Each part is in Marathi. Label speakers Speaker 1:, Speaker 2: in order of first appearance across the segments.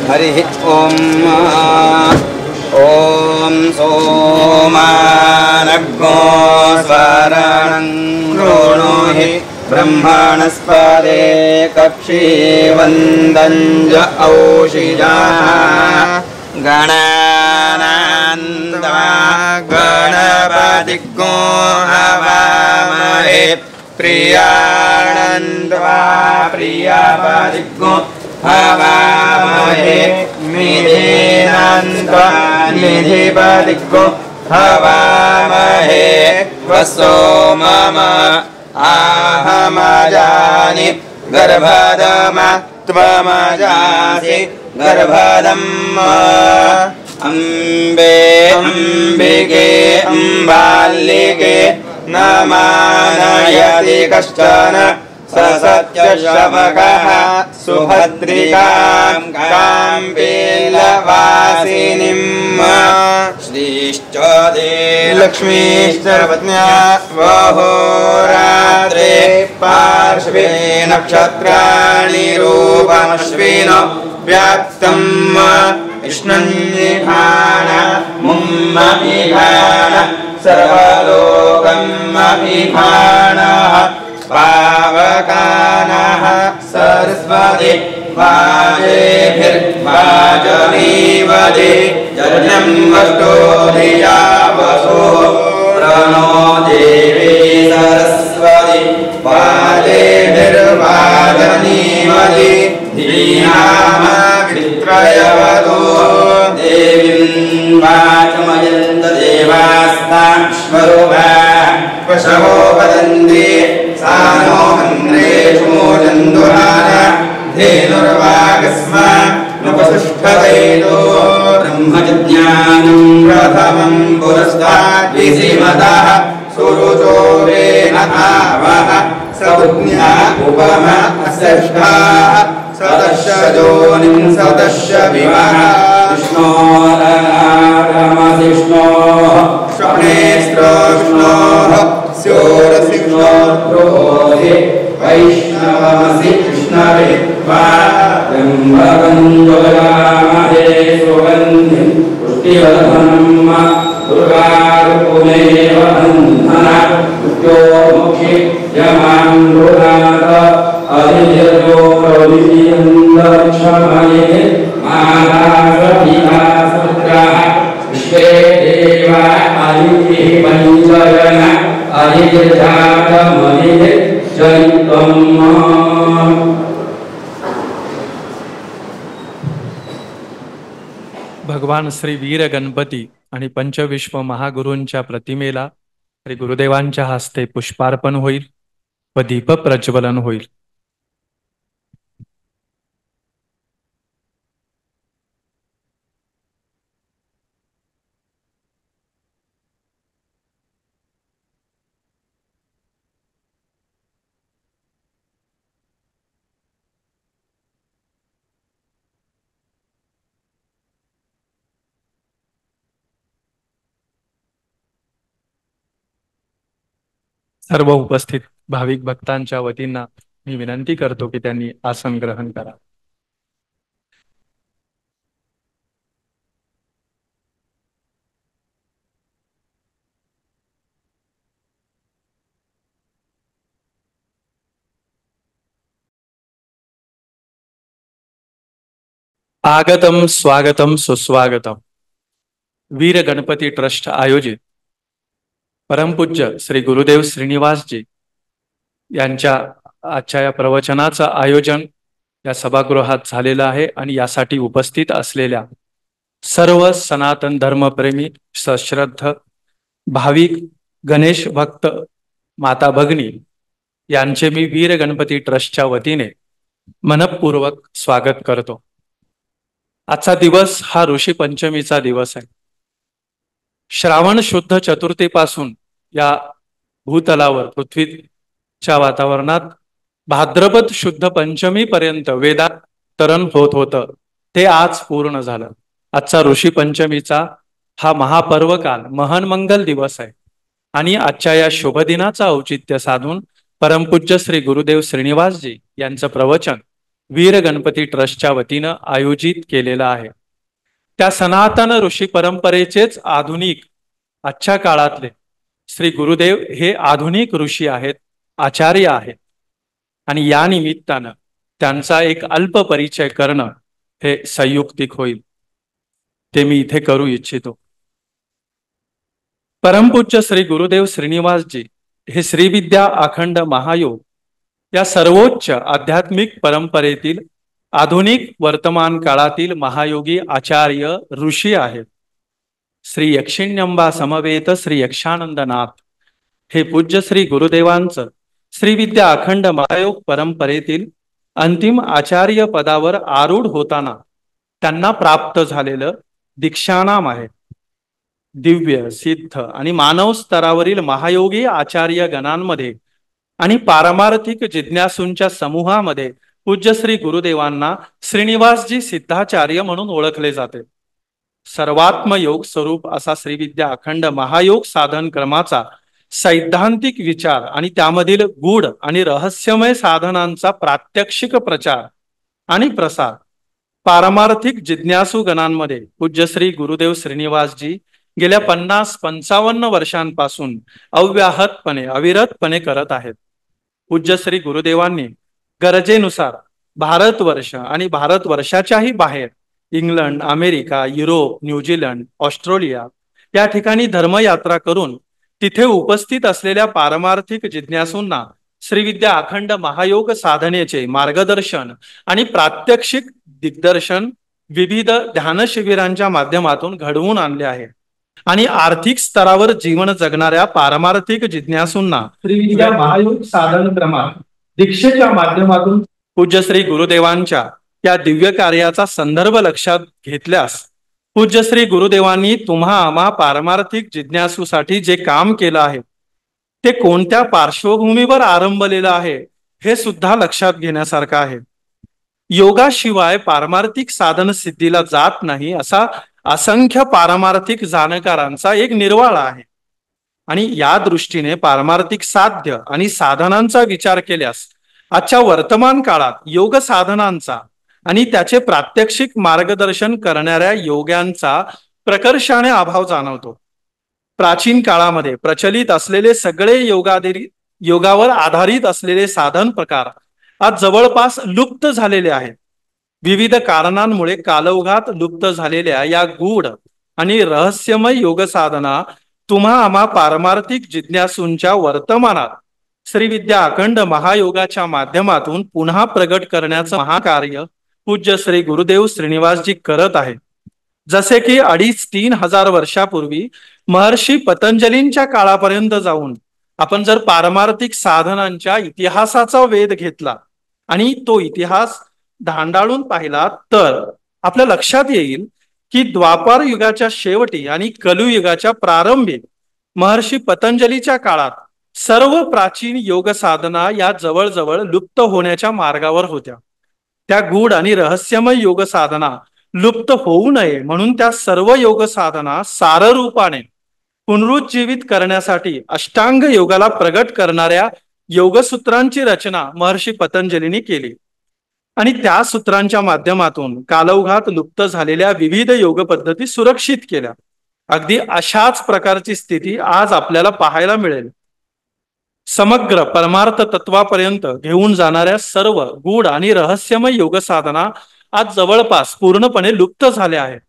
Speaker 1: हरि ओम ओम सोमानग्गो स्वरणं कृणुहि ब्रह्मणस्पदे कक्षीवन्दञ्ज औषिजाः गणानान्त्वा गणपतिग्गो हवामहे प्रियाणन्त्वा प्रियपतिग्गो हवामहे निधीनान्त्वा निधिपतिग्गो हवामहे वसो मम आहमजानि गर्भदम त्वमजासि गर्भदम् अम्बे अम्बिके अम्बालिके न मानयति कश्चन ससत्यशवकः सुभद्रिकां काम्बेलवासिनीम् श्रीश्च लक्ष्मीश्च पत्न्या वहोरात्रे पार्श्वे नक्षत्राणि रूपमश्विन व्याप्तम् विष्णुन्निधान मुम्महिधान सर्वलोकमहिधानः पावकानः सरस्वती वाजेभिर्वाजनीवदे जन्यं वष्टो धिया वसो प्रणो देवी सरस्वती वाजेभिर्वाजनीवदे धीनामभित्रयवतो देवीं वाचमयन्त देवास्तां स्वरूपाः पशवो वदन्ति सानो मन्द्रेषु मोचन्दुहान धेनुर्वागस्म नुपसुष्ठवेदो ब्रह्मज्ञानं प्रथमं पुरस्ताद्विसीमतः सुरुचो वेन आवः सपुज्ञा उपम अस्यष्टाः सदस्य जोनिं सदस्य विमः विष्णोरमसिष्णोः स्वप्नेस्त्रोष्णोः स्योरसिष्णोर्द्रोहि वैष्णवमसि कृष्णवे ब्रह्मगन्धोयामहे सुगन्धिं पुष्टिवर्धनम् दुर्गारूपमेव बन्धना मृत्यो मोक्षि यमामृतात् अधिजो प्रविन्दक्षमये माता सपिता सुपुत्राः विश्वे देवा आदितिः पञ्चयन आदित्यजातमदिः जनित्वम्।
Speaker 2: भगवान श्री वीर गणपती आणि पंचविश्व महागुरूंच्या प्रतिमेला श्री गुरुदेवांच्या हस्ते पुष्पार्पण होईल व दीप प्रज्वलन होईल। सर्व उपस्थित भाविक भक्तांच्या वतीनं मी विनंती करतो की त्यांनी आसन ग्रहण करा. आगतम स्वागतम सुस्वागतम. वीर गणपती ट्रस्ट आयोजित परमपूज्य श्री गुरुदेव श्रीनिवासजी यांच्या आजच्या या प्रवचनाचं आयोजन या सभागृहात झालेलं आहे आणि यासाठी उपस्थित असलेल्या सर्व सनातन धर्मप्रेमी सश्रद्ध भाविक गणेश भक्त माता भगिनी यांचे मी वीर गणपती ट्रस्टच्या वतीने मनपूर्वक स्वागत करतो. आजचा दिवस हा ऋषी पंचमीचा दिवस आहे. श्रावण शुद्ध चतुर्थीपासून या भूतलावर पृथ्वीच्या वातावरणात भाद्रपद शुद्ध पंचमी पर्यंत वेदांतरण होत होतं ते आज पूर्ण झालं. आजचा ऋषी पंचमीचा हा महापर्व काल महनमंगल दिवस आहे आणि आजच्या या शुभ दिनाचा औचित्य साधून परमपूज्य श्री गुरुदेव श्रीनिवासजी यांचं प्रवचन वीर गणपती ट्रस्टच्या वतीनं आयोजित केलेलं आहे. त्या सनातन ऋषी परंपरेचेच आधुनिक आजच्या काळातले श्री गुरुदेव हे आधुनिक ऋषी आहेत, आचार्य आहेत आणि या निमित्तानं त्यांचा एक अल्प परिचय करणं हे संयुक्तिक होईल. ते मी इथे करू इच्छितो. परमपूज्य श्री गुरुदेव श्रीनिवासजी हे श्रीविद्या अखंड महायोग या सर्वोच्च आध्यात्मिक परंपरेतील आधुनिक वर्तमान काळातील महायोगी आचार्य ऋषी आहेत. श्री यक्षिण्यंबा समवेत श्री यक्षानंदनाथ हे पूज्य श्री गुरुदेवांचं श्रीविद्या अखंड महायोग परंपरेतील अंतिम आचार्य पदावर आरूढ होताना त्यांना प्राप्त झालेलं दीक्षानाम आहे. दिव्य सिद्ध आणि मानव स्तरावरील महायोगी आचार्य गणांमध्ये आणि पारमार्थिक जिज्ञासूंच्या समूहामध्ये पूज्य श्री गुरुदेवांना श्रीनिवासजी सिद्धाचार्य म्हणून ओळखले जाते. सर्वात्म योग स्वरूप असा श्रीविद्या अखंड महायोग साधन क्रमाचा सैद्धांतिक विचार आणि त्यामधील गूढ आणि रहस्यमय साधनांचा प्रात्यक्षिक प्रचार आणि प्रसार पारमार्थिक जिज्ञासू गणांमध्ये पूज्य श्री गुरुदेव श्रीनिवासजी गेल्या 50-55 वर्षांपासून अव्याहतपणे अविरतपणे करत आहेत. पूज्य श्री गुरुदेवांनी गरजेनुसार भारतवर्ष आणि भारतवर्षाच्याही बाहेर England, America, Europe, New Zealand, Australia या ठिकाणी धर्मयात्रा करून तिथे उपस्थित असलेल्या पारमार्थिक जिज्ञासूंना श्रीविद्या अखंड महायोग साधनेचे मार्गदर्शन आणि प्रात्यक्षिक दिग्दर्शन विविध ध्यान शिबिरांच्या माध्यमातून घडवून आणले आहे आणि आर्थिक स्तरावर जीवन जगणाऱ्या पारमार्थिक जिज्ञासूंना श्रीविद्या महायोग साधन क्रमात दीक्षेच्या माध्यमातून पूज्य श्री गुरुदेवांच्या या दिव्य कार्याचा संदर्भ लक्षात घेतल्यास पूज्य श्री गुरुदेवांनी तुम्हा आम्हा पारमार्थिक जिज्ञासूसाठी जे काम केलं आहे ते कोणत्या पार्श्वभूमीवर आरंभलेलं आहे हे सुद्धा लक्षात घेण्यासारखं आहे. योगाशिवाय पारमार्थिक साधन सिद्धीला जात नाही असा असंख्य पारमार्थिक जाणकारांचा एक निर्वाळा आहे आणि या दृष्टीने पारमार्थिक साध्य आणि साधनांचा विचार केल्यास आजच्या वर्तमान काळात योग साधनांचा आणि त्याचे प्रात्यक्षिक मार्गदर्शन करणाऱ्या योग्यांचा प्रकर्षाने अभाव जाणवतो. प्राचीन काळामध्ये प्रचलित असलेले सगळे योगावर आधारित असलेले साधन प्रकार आज जवळपास लुप्त झालेले आहेत. विविध कारणांमुळे कालौघात लुप्त झालेल्या या गूढ आणि रहस्यमय योग साधना तुम्हा आम्हा पारमार्थिक जिज्ञासूंच्या वर्तमानात श्रीविद्या अखंड महायोगाच्या माध्यमातून पुन्हा प्रगट करण्याचं महाकार्य पूज्य श्री गुरुदेव श्रीनिवासजी करत आहेत. जसे की 2,500-3 हजार वर्षापूर्वी महर्षी पतंजलींच्या काळापर्यंत जाऊन आपण जर पारमार्थिक साधनांच्या इतिहासाचा वेध घेतला आणि तो इतिहास धांडाळून पाहिला तर आपल्या लक्षात येईल की द्वापार युगाच्या शेवटी आणि कलयुगाच्या प्रारंभी महर्षी पतंजलीच्या काळात सर्व प्राचीन योग साधना या जवळजवळ लुप्त होण्याच्या मार्गावर होत्या. त्या गूढ आणि रहस्यमय योग साधना लुप्त होऊ नये म्हणून त्या सर्व योग साधना साररूपाने पुनरुज्जीवित करण्यासाठी अष्टांग योगाला प्रगट करणाऱ्या योगसूत्रांची रचना महर्षी पतंजलींनी केली आणि त्या सूत्रांच्या माध्यमातून कालौघात लुप्त झालेल्या विविध योग पद्धती सुरक्षित केल्या. अगदी अशाच प्रकारची स्थिती आज आपल्याला पाहायला मिळेल. समग्र परमार्थ तत्वापर्यंत घेऊन जाणाऱ्या सर्व गूढ आणि रहस्यमय योग साधना आज जवळपास पूर्णपणे लुप्त झाल्या आहेत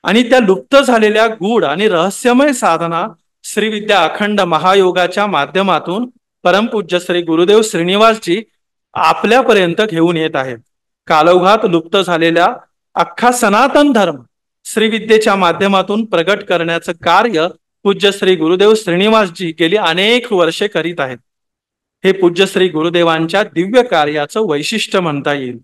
Speaker 2: आणि त्या लुप्त झालेल्या गूढ आणि रहस्यमय साधना श्रीविद्या अखंड महायोगाच्या माध्यमातून परमपूज्य श्री गुरुदेव श्रीनिवासजी आपल्यापर्यंत घेऊन येत आहेत. कालौघात लुप्त झालेल्या अख्खा सनातन धर्म श्रीविद्येच्या माध्यमातून प्रगट करण्याचं कार्य पूज्य श्री गुरुदेव श्रीनिवासजी गेली अनेक वर्षे करीत आहेत. हे पूज्य श्री गुरुदेवांच्या दिव्य कार्याचं वैशिष्ट्य म्हणता येईल.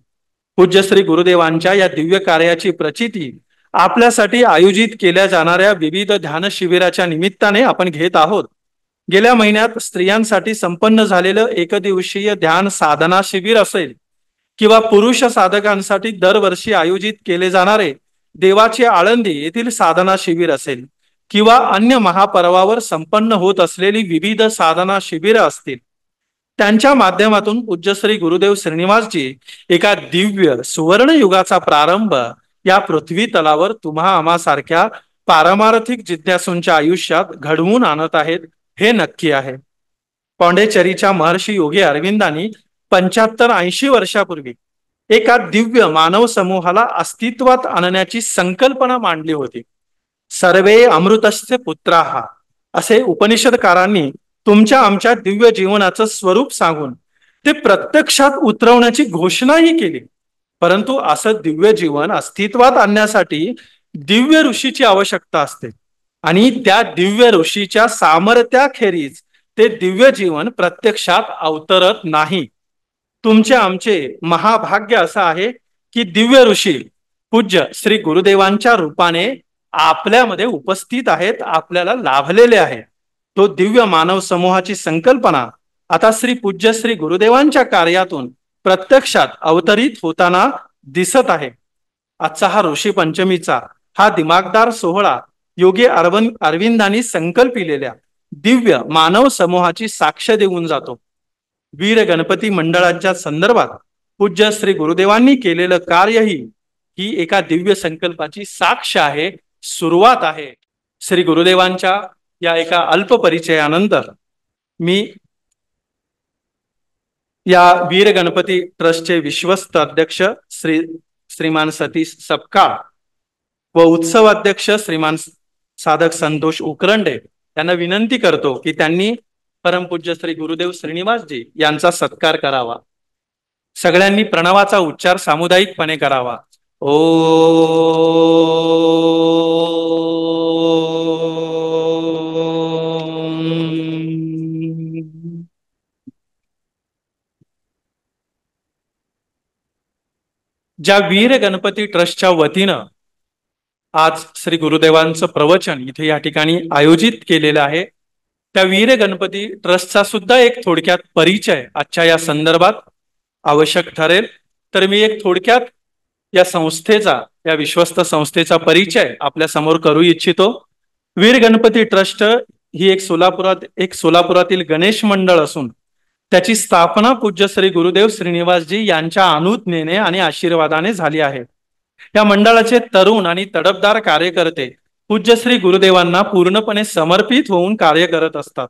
Speaker 2: पूज्य श्री गुरुदेवांच्या या दिव्य कार्याची प्रचिती आपल्यासाठी आयोजित केल्या जाणाऱ्या विविध ध्यान शिबिराच्या निमित्ताने आपण घेत आहोत. गेल्या महिन्यात स्त्रियांसाठी संपन्न झालेलं एकदिवसीय ध्यान साधना शिबिर असेल किंवा पुरुष साधकांसाठी दरवर्षी आयोजित केले जाणारे देवाची आळंदी येथील साधना शिबिर असेल किंवा अन्य महापर्वावर संपन्न होत असलेली विविध साधना शिबिर असतील, त्यांच्या माध्यमातून पूज्य श्री गुरुदेव श्रीनिवासजी एका दिव्य सुवर्ण युगाचा प्रारंभ या पृथ्वी तलावर तुम्हा आम्हा सारख्या पारमार्थिक जिज्ञासूंच्या आयुष्यात घडवून आणत आहेत हे नक्की आहे. पॉंडेचेरीच्या महर्षी योगी अरविंदांनी 75-80 वर्षापूर्वी एका दिव्य मानव समूहाला अस्तित्वात आणण्याची संकल्पना मांडली होती. सर्वे अमृतस्य पुत्राः असे उपनिषदकारांनी तुमच्या आमच्या दिव्य जीवनाचं स्वरूप सांगून ते प्रत्यक्षात उतरवण्याची घोषणाही केली. परंतु असं दिव्य जीवन अस्तित्वात आणण्यासाठी दिव्य ऋषीची आवश्यकता असते आणि त्या दिव्य ऋषीच्या सामर्थ्याखेरीज ते दिव्य जीवन प्रत्यक्षात अवतरत नाही. तुमचे आमचे महाभाग्य असं आहे की दिव्य ऋषी पूज्य श्री गुरुदेवांच्या रूपाने आपल्यामध्ये उपस्थित आहेत, आपल्याला लाभलेले आहे. तो दिव्य मानव समूहाची संकल्पना आता श्री पूज्य श्री गुरुदेवांच्या कार्यातून प्रत्यक्षात अवतरित होताना दिसत आहे. आजचा हा ऋषी पंचमीचा हा दिमागदार सोहळा योगी अरविंदांनी संकल्पिलेल्या दिव्य मानव समूहाची साक्ष देऊन जातो. वीर गणपती मंडळाच्या संदर्भात पूज्य श्री गुरुदेवांनी केलेलं कार्यही ही एका दिव्य संकल्पाची साक्ष आहे, सुरुवात आहे. श्री गुरुदेवांच्या या एका अल्प परिचयानंतर मी या वीर गणपती ट्रस्टचे विश्वस्त अध्यक्ष श्रीमान सतीश सपकाळ व उत्सव अध्यक्ष श्रीमान साधक संतोष उकरंडे यांना विनंती करतो की त्यांनी परमपूज्य श्री गुरुदेव श्रीनिवासजी यांचा सत्कार करावा. सगळ्यांनी प्रणवाचा उच्चार सामुदायिकपणे करावा. ओ ज्या वीर गणपती ट्रस्टच्या वतीनं आज श्री गुरुदेवांचं प्रवचन इथे या ठिकाणी आयोजित केलेलं आहे, त्या वीर गणपती ट्रस्टचा सुद्धा एक थोडक्यात परिचय आजच्या या संदर्भात आवश्यक ठरेल. तर मी एक थोडक्यात या संस्थेचा, या विश्वस्त संस्थेचा परिचय आपल्या समोर करू इच्छितो. वीर गणपती ट्रस्ट ही एक सोलापुरातील गणेश मंडळ असून त्याची स्थापना पूज्य श्री गुरुदेव श्रीनिवासजी यांच्या अनुज्ञेने आणि आशीर्वादाने झाली आहे. या मंडळाचे तरुण आणि तडफदार कार्यकर्ते पूज्य श्री गुरुदेवांना पूर्णपणे समर्पित होऊन कार्य करत असतात.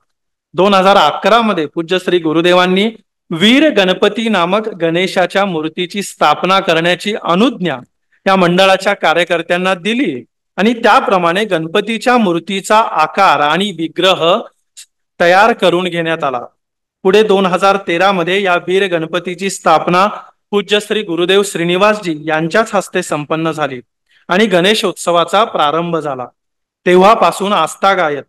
Speaker 2: 2011 मध्ये पूज्य श्री गुरुदेवांनी वीर गणपती नामक गणेशाच्या मूर्तीची स्थापना करण्याची अनुज्ञा या मंडळाच्या कार्यकर्त्यांना दिली आणि त्याप्रमाणे गणपतीच्या मूर्तीचा आकार आणि विग्रह तयार करून घेण्यात आला. पुढे 2013 मध्ये या वीर गणपतीची स्थापना पूज्य श्री गुरुदेव श्रीनिवासजी यांच्याच हस्ते संपन्न झाली आणि गणेशोत्सवाचा प्रारंभ झाला. तेव्हापासून आस्थागायत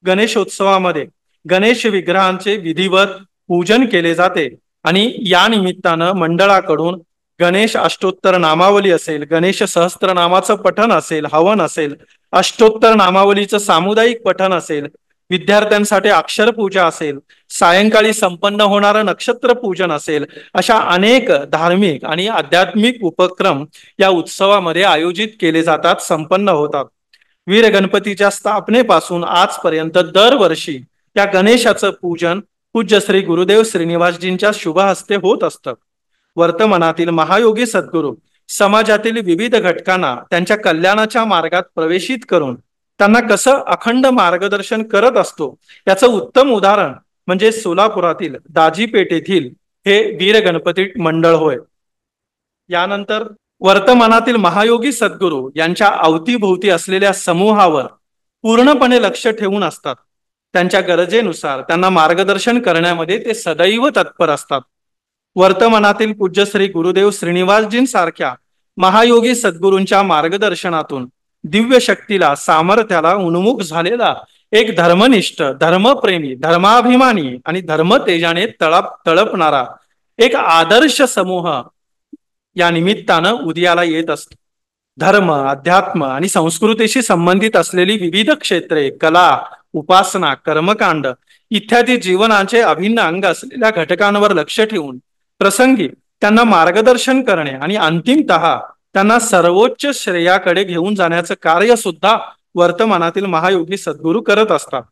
Speaker 2: गणेशोत्सवामध्ये गणेश विग्रहांचे विधिवत पूजन केले जाते आणि या निमित्तानं मंडळाकडून गणेश अष्टोत्तर नामावली असेल, गणेश सहस्त्रनामाचं पठण असेल, हवन असेल, अष्टोत्तर नामावलीचं सामुदायिक पठण असेल, विद्यार्थ्यांसाठी अक्षर पूजा असेल, सायंकाळी संपन्न होणारं नक्षत्र पूजन असेल, अशा अनेक धार्मिक आणि आध्यात्मिक उपक्रम या उत्सवामध्ये आयोजित केले जातात, संपन्न होतात. वीर गणपतीच्या स्थापनेपासून आजपर्यंत दरवर्षी या गणेशाचं पूजन पूज्य श्री गुरुदेव श्रीनिवासजींच्या शुभ हस्ते होत असतं. वर्तमानातील महायोगी सद्गुरू समाजातील विविध घटकांना त्यांच्या कल्याणाच्या मार्गात प्रवेशित करून त्यांना कसं अखंड मार्गदर्शन करत असतो याचं उत्तम उदाहरण म्हणजे सोलापुरातील दाजीपेठ येथील हे वीर गणपती मंडळ होय. यानंतर वर्तमानातील महायोगी सद्गुरू यांच्या अवतीभोवती असलेल्या समूहावर पूर्णपणे लक्ष ठेवून असतात. त्यांच्या गरजेनुसार त्यांना मार्गदर्शन करण्यामध्ये ते सदैव तत्पर असतात. वर्तमानातील पूज्य श्री गुरुदेव श्रीनिवासजींसारख्या महायोगी सद्गुरूंच्या मार्गदर्शनातून दिव्य शक्तीला सामर्थ्याला उन्मुख झालेला एक धर्मनिष्ठ धर्मप्रेमी धर्माभिमानी आणि धर्मतेजाने तळपणारा एक आदर्श समूह या निमित्तानं उदयाला येत असतो. धर्म, अध्यात्म आणि संस्कृतीशी संबंधित असलेली विविध क्षेत्रे, कला, उपासना, कर्मकांड इत्यादी जीवनाचे अभिन्न अंग असलेल्या घटकांवर लक्ष ठेवून प्रसंगी त्यांना मार्गदर्शन करणे आणि अंतिमतः त्यांना सर्वोच्च श्रेयाकडे घेऊन जाण्याचं कार्य सुद्धा वर्तमानातील महायोगी सद्गुरू करत असतात.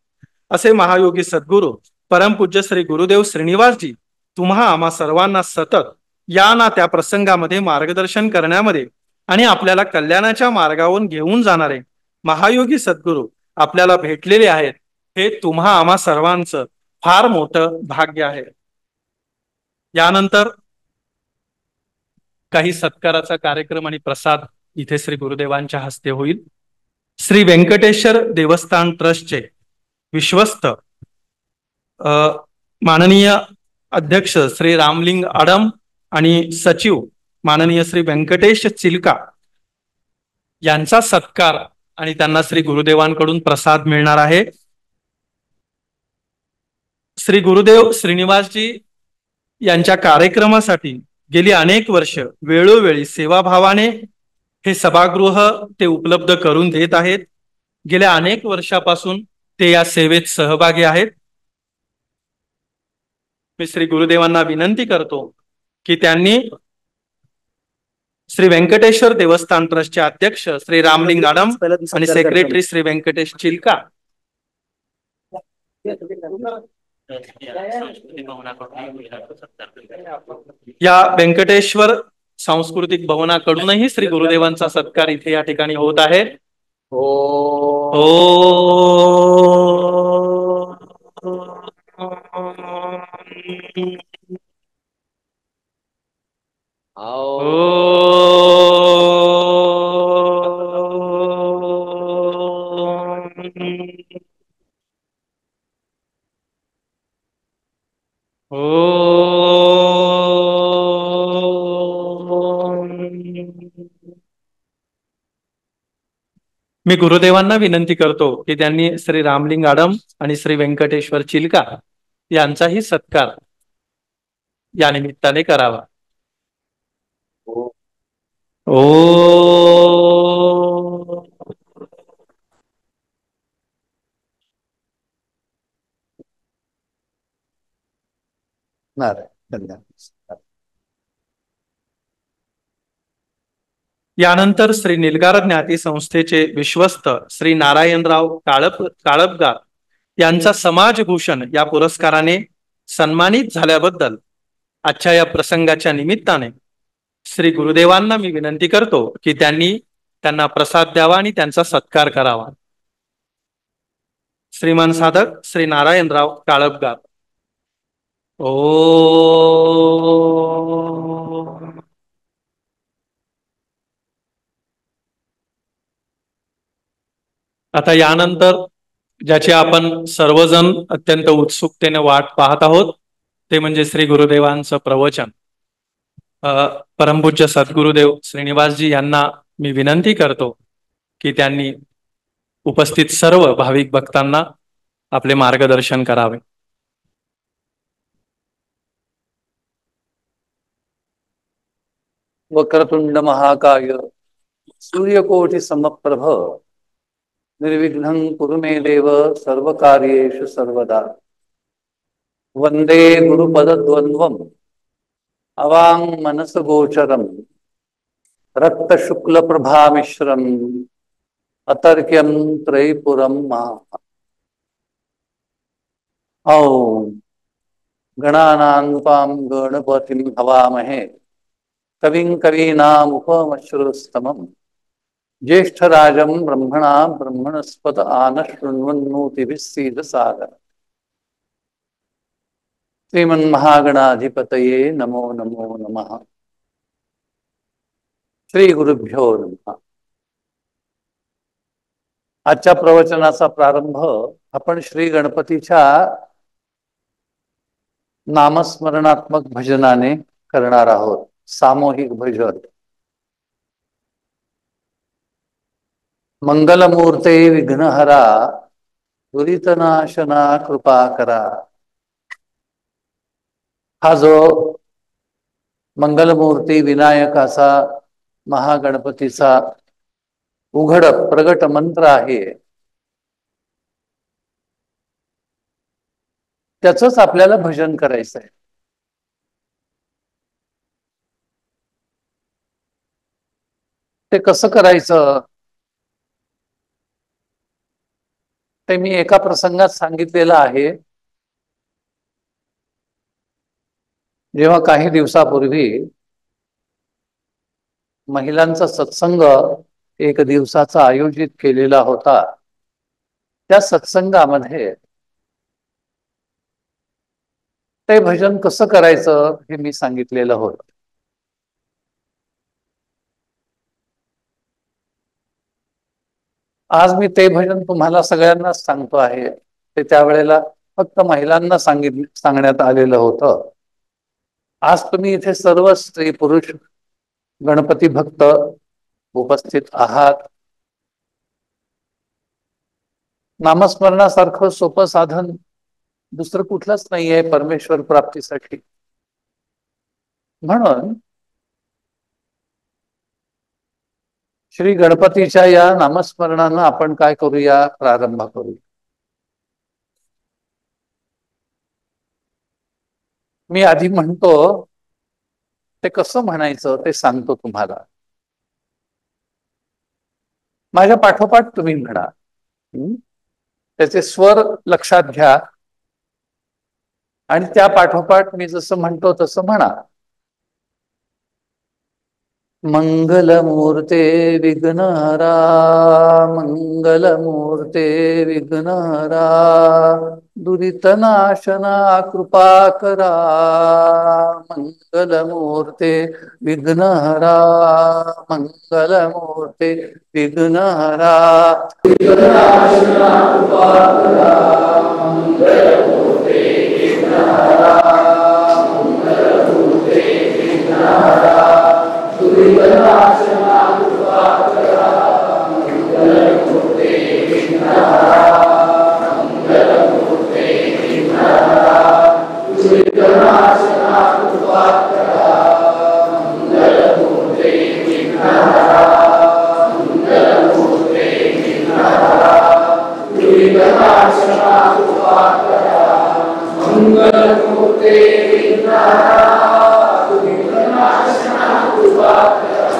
Speaker 2: असे महायोगी सद्गुरू परमपूज्य श्री गुरुदेव श्रीनिवासजी तुम्हा आम्हा सर्वांना सतत या ना त्या प्रसंगामध्ये मार्गदर्शन करण्यामध्ये आणि आपल्याला कल्याणाच्या मार्गावरून घेऊन जाणारे महायोगी सद्गुरू आपल्याला भेटलेले आहेत. हे तुम्हा आम्हा सर्वांचं फार मोठं भाग्य आहे. यानंतर काही सत्काराचा कार्यक्रम आणि प्रसाद इथे श्री गुरुदेवांच्या हस्ते होईल. श्री व्यंकटेश्वर देवस्थान ट्रस्टचे विश्वस्त माननीय अध्यक्ष श्री रामलिंग आडम आणि सचिव माननीय श्री व्यंकटेश चिलका यांचा सत्कार आणि त्यांना श्री गुरुदेवांकडून प्रसाद मिळणार आहे. श्री गुरुदेव श्रीनिवासजी यांच्या कार्यक्रमासाठी गेली अनेक वर्ष वेळोवेळी सेवाभावाने हे सभागृह ते उपलब्ध करून देत आहेत. गेल्या अनेक वर्षापासून ते या सेवेत सहभागी आहेत. मी श्री गुरुदेवांना विनंती करतो की त्यांनी श्री व्यंकटेश्वर देवस्थान ट्रस्टचे अध्यक्ष श्री रामलिंग आडम आणि सेक्रेटरी श्री व्यंकटेश चिलका या व्यंकटेश्वर सांस्कृतिक भवनाकडूनही श्री गुरुदेवांचा सत्कार इथे या ठिकाणी होत आहे. मी गुरुदेवांना विनंती करतो की त्यांनी श्री रामलिंग आडम आणि श्री व्यंकटेश्वर चिलका यांचाही सत्कार या निमित्ताने करावा. यानंतर श्री निलगार ज्ञाती संस्थेचे विश्वस्त श्री नारायणराव काळपगार यांचा समाजभूषण या पुरस्काराने सन्मानित झाल्याबद्दल आजच्या या प्रसंगाच्या निमित्ताने श्री गुरुदेवांना मी विनंती करतो की त्यांना प्रसाद द्यावा आणि त्यांचा सत्कार करावा. श्रीमान साधक श्री नारायणराव काळपगार. आता यानंतर ज्याची आपण सर्वजण अत्यंत उत्सुकतेने वाट पाहत आहोत ते म्हणजे श्री गुरुदेवांचं प्रवचन. परमपूज्य सद्गुरुदेव श्रीनिवासजी यांना मी विनंती करतो की त्यांनी उपस्थित सर्व भाविक भक्तांना आपले मार्गदर्शन करावे.
Speaker 3: वक्रतुंड महाकाय सूर्यकोटि समप्रभ निर्विघ्नं कुरु मे देव सर्वकार्येषु सर्वदा. वंदे गुरुपदद्वन्द्वम् अवांग मनस गोचरम रक्त शुक्ल प्रभा मिश्रम अतर्क्यं त्रयीपुरं महा। ॐ गणानान्तां गणपतिं हवामहे कविं कवीनामुपमश्रुस्तमं ज्येष्ठराजं ब्रह्मणां ब्रह्मणस्पत आनशृण्वन्नोतिभिः सीदसादर। श्रीमन्महागणाधिपतये नमो नमो नमः। श्री गुरुभ्यो नमः। आजच्या प्रवचनाचा प्रारंभ आपण श्री गणपतीच्या नामस्मरणात्मक भजनाने करणार आहोत। सामूहिक भजन। मंगलमूर्ते विघ्नहरा दुरितनाशना कृपा करा। हा जो मंगलमूर्ती विनायकाचा महागणपतीचा उघड प्रगट मंत्र आहे, त्याचंच आपल्याला भजन करायचं आहे। ते कसं करायचं ते मी एका प्रसंगात सांगितलेलं आहे। जेव्हा काही दिवसापूर्वी महिलांचा सत्संग एक दिवसाचा आयोजित केलेला होता, त्या सत्संगामध्ये ते भजन कसं करायचं हे मी सांगितलेलं होतं। आज मी ते भजन तुम्हाला सगळ्यांनाच सांगतो आहे। ते त्यावेळेला फक्त महिलांना सांगण्यात आलेलं होतं। आज तुम्ही इथे सर्व स्त्री पुरुष गणपती भक्त उपस्थित आहात। नामस्मरणासारखं सोपं साधन दुसरं कुठलंच नाहीये परमेश्वर प्राप्तीसाठी। म्हणून श्री गणपतीच्या या नामस्मरणानं आपण काय करूया, प्रारंभ करूया। मी आधी म्हणतो ते कसं म्हणायचं ते सांगतो तुम्हाला। माझ्या पाठोपाठ तुम्ही म्हणा। त्याचे स्वर लक्षात घ्या आणि त्या पाठोपाठ मी जसं म्हणतो तसं म्हणा। मंगलमूर्ते विघ्नहरा मंगलमूर्ते विघ्नहरा दुरितनाशना कृपा करा। मंगलमूर्ते विघ्नहरा मंगलमूर्ते विघ्नहरा दुरितनाशना कृपा करा। मंगलमूर्ते विघ्नहरा मंगलमूर्ते विघ्नहरा दुरितनाशना कृपा करा। मंगलमूर्ते विघ्नहरा मंगलमूर्ते विघ्नहरा दुरितनाशना कृपा करा। मंगलमूर्ते विघ्नहरा मंगलमूर्ते विघ्नहरा दुरितनाशना कृपा करा। मंगलमूर्ते विघ्नहरा दुरितनाशना कृपा करा।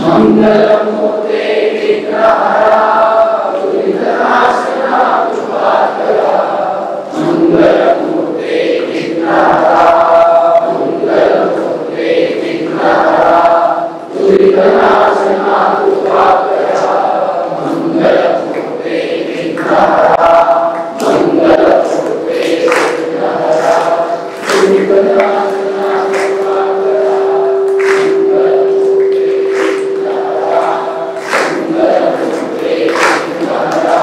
Speaker 3: मंगलमूर्ते विघ्नहरा दुरितनाशना कृपा करा। मंगलमूर्ते विघ्नहरा मंगलमूर्ते विघ्नहरा दुरितनाशना कृपा करा। मंगलमूर्ते विघ्नहरा मंगलमूर्ते विघ्नहरा दुरितनाशना कृपा करा। मंगलमूर्ते विघ्नहरा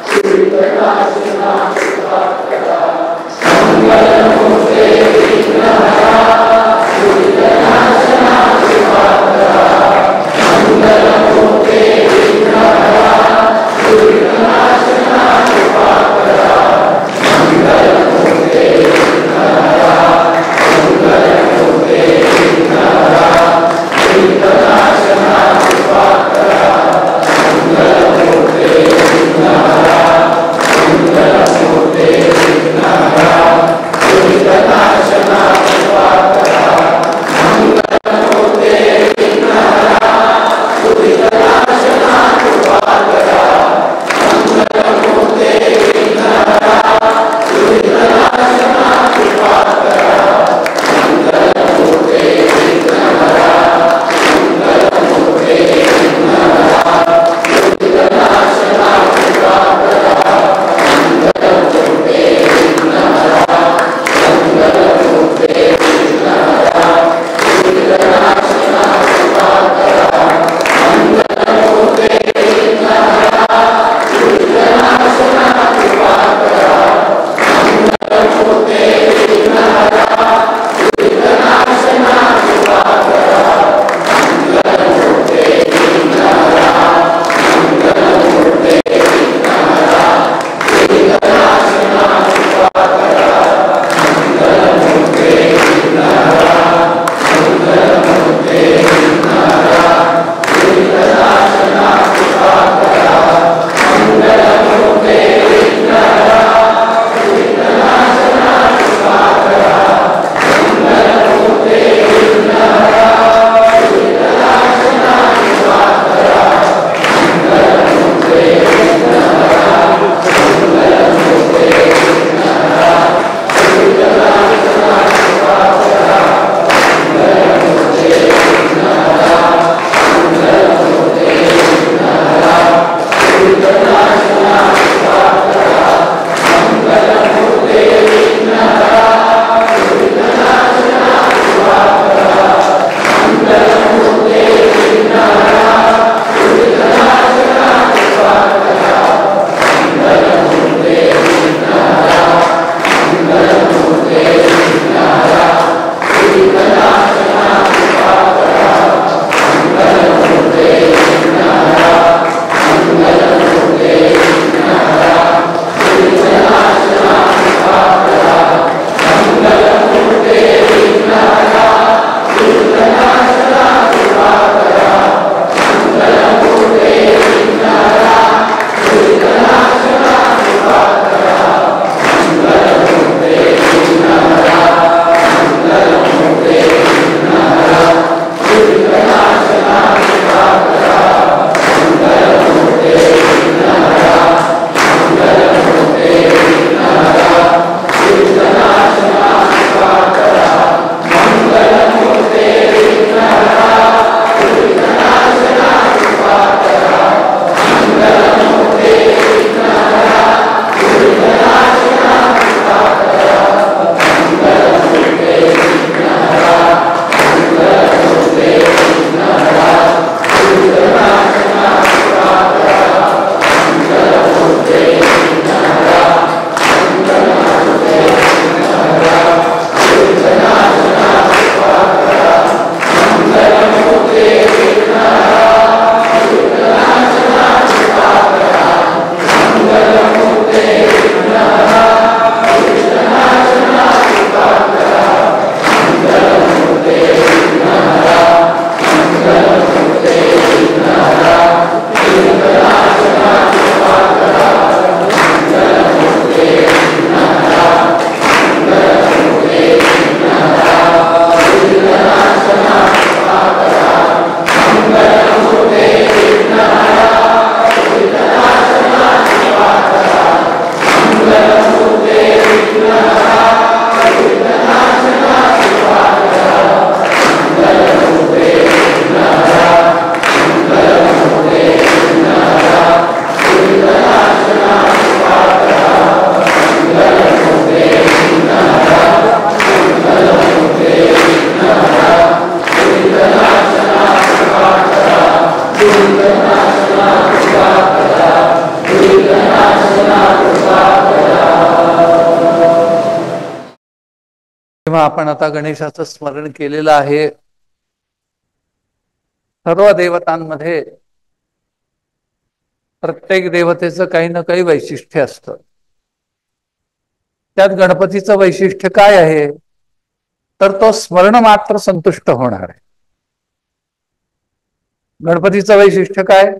Speaker 3: दुरितनाशना कृपा करा। तेव्हा आपण आता गणेशाचं स्मरण केलेलं आहे. सर्व देवतांमध्ये प्रत्येक देवतेचं काही ना काही वैशिष्ट्य असतं. त्यात गणपतीचं वैशिष्ट्य काय आहे, तर तो स्मरण मात्र संतुष्ट होणार आहे. गणपतीचं वैशिष्ट्य काय,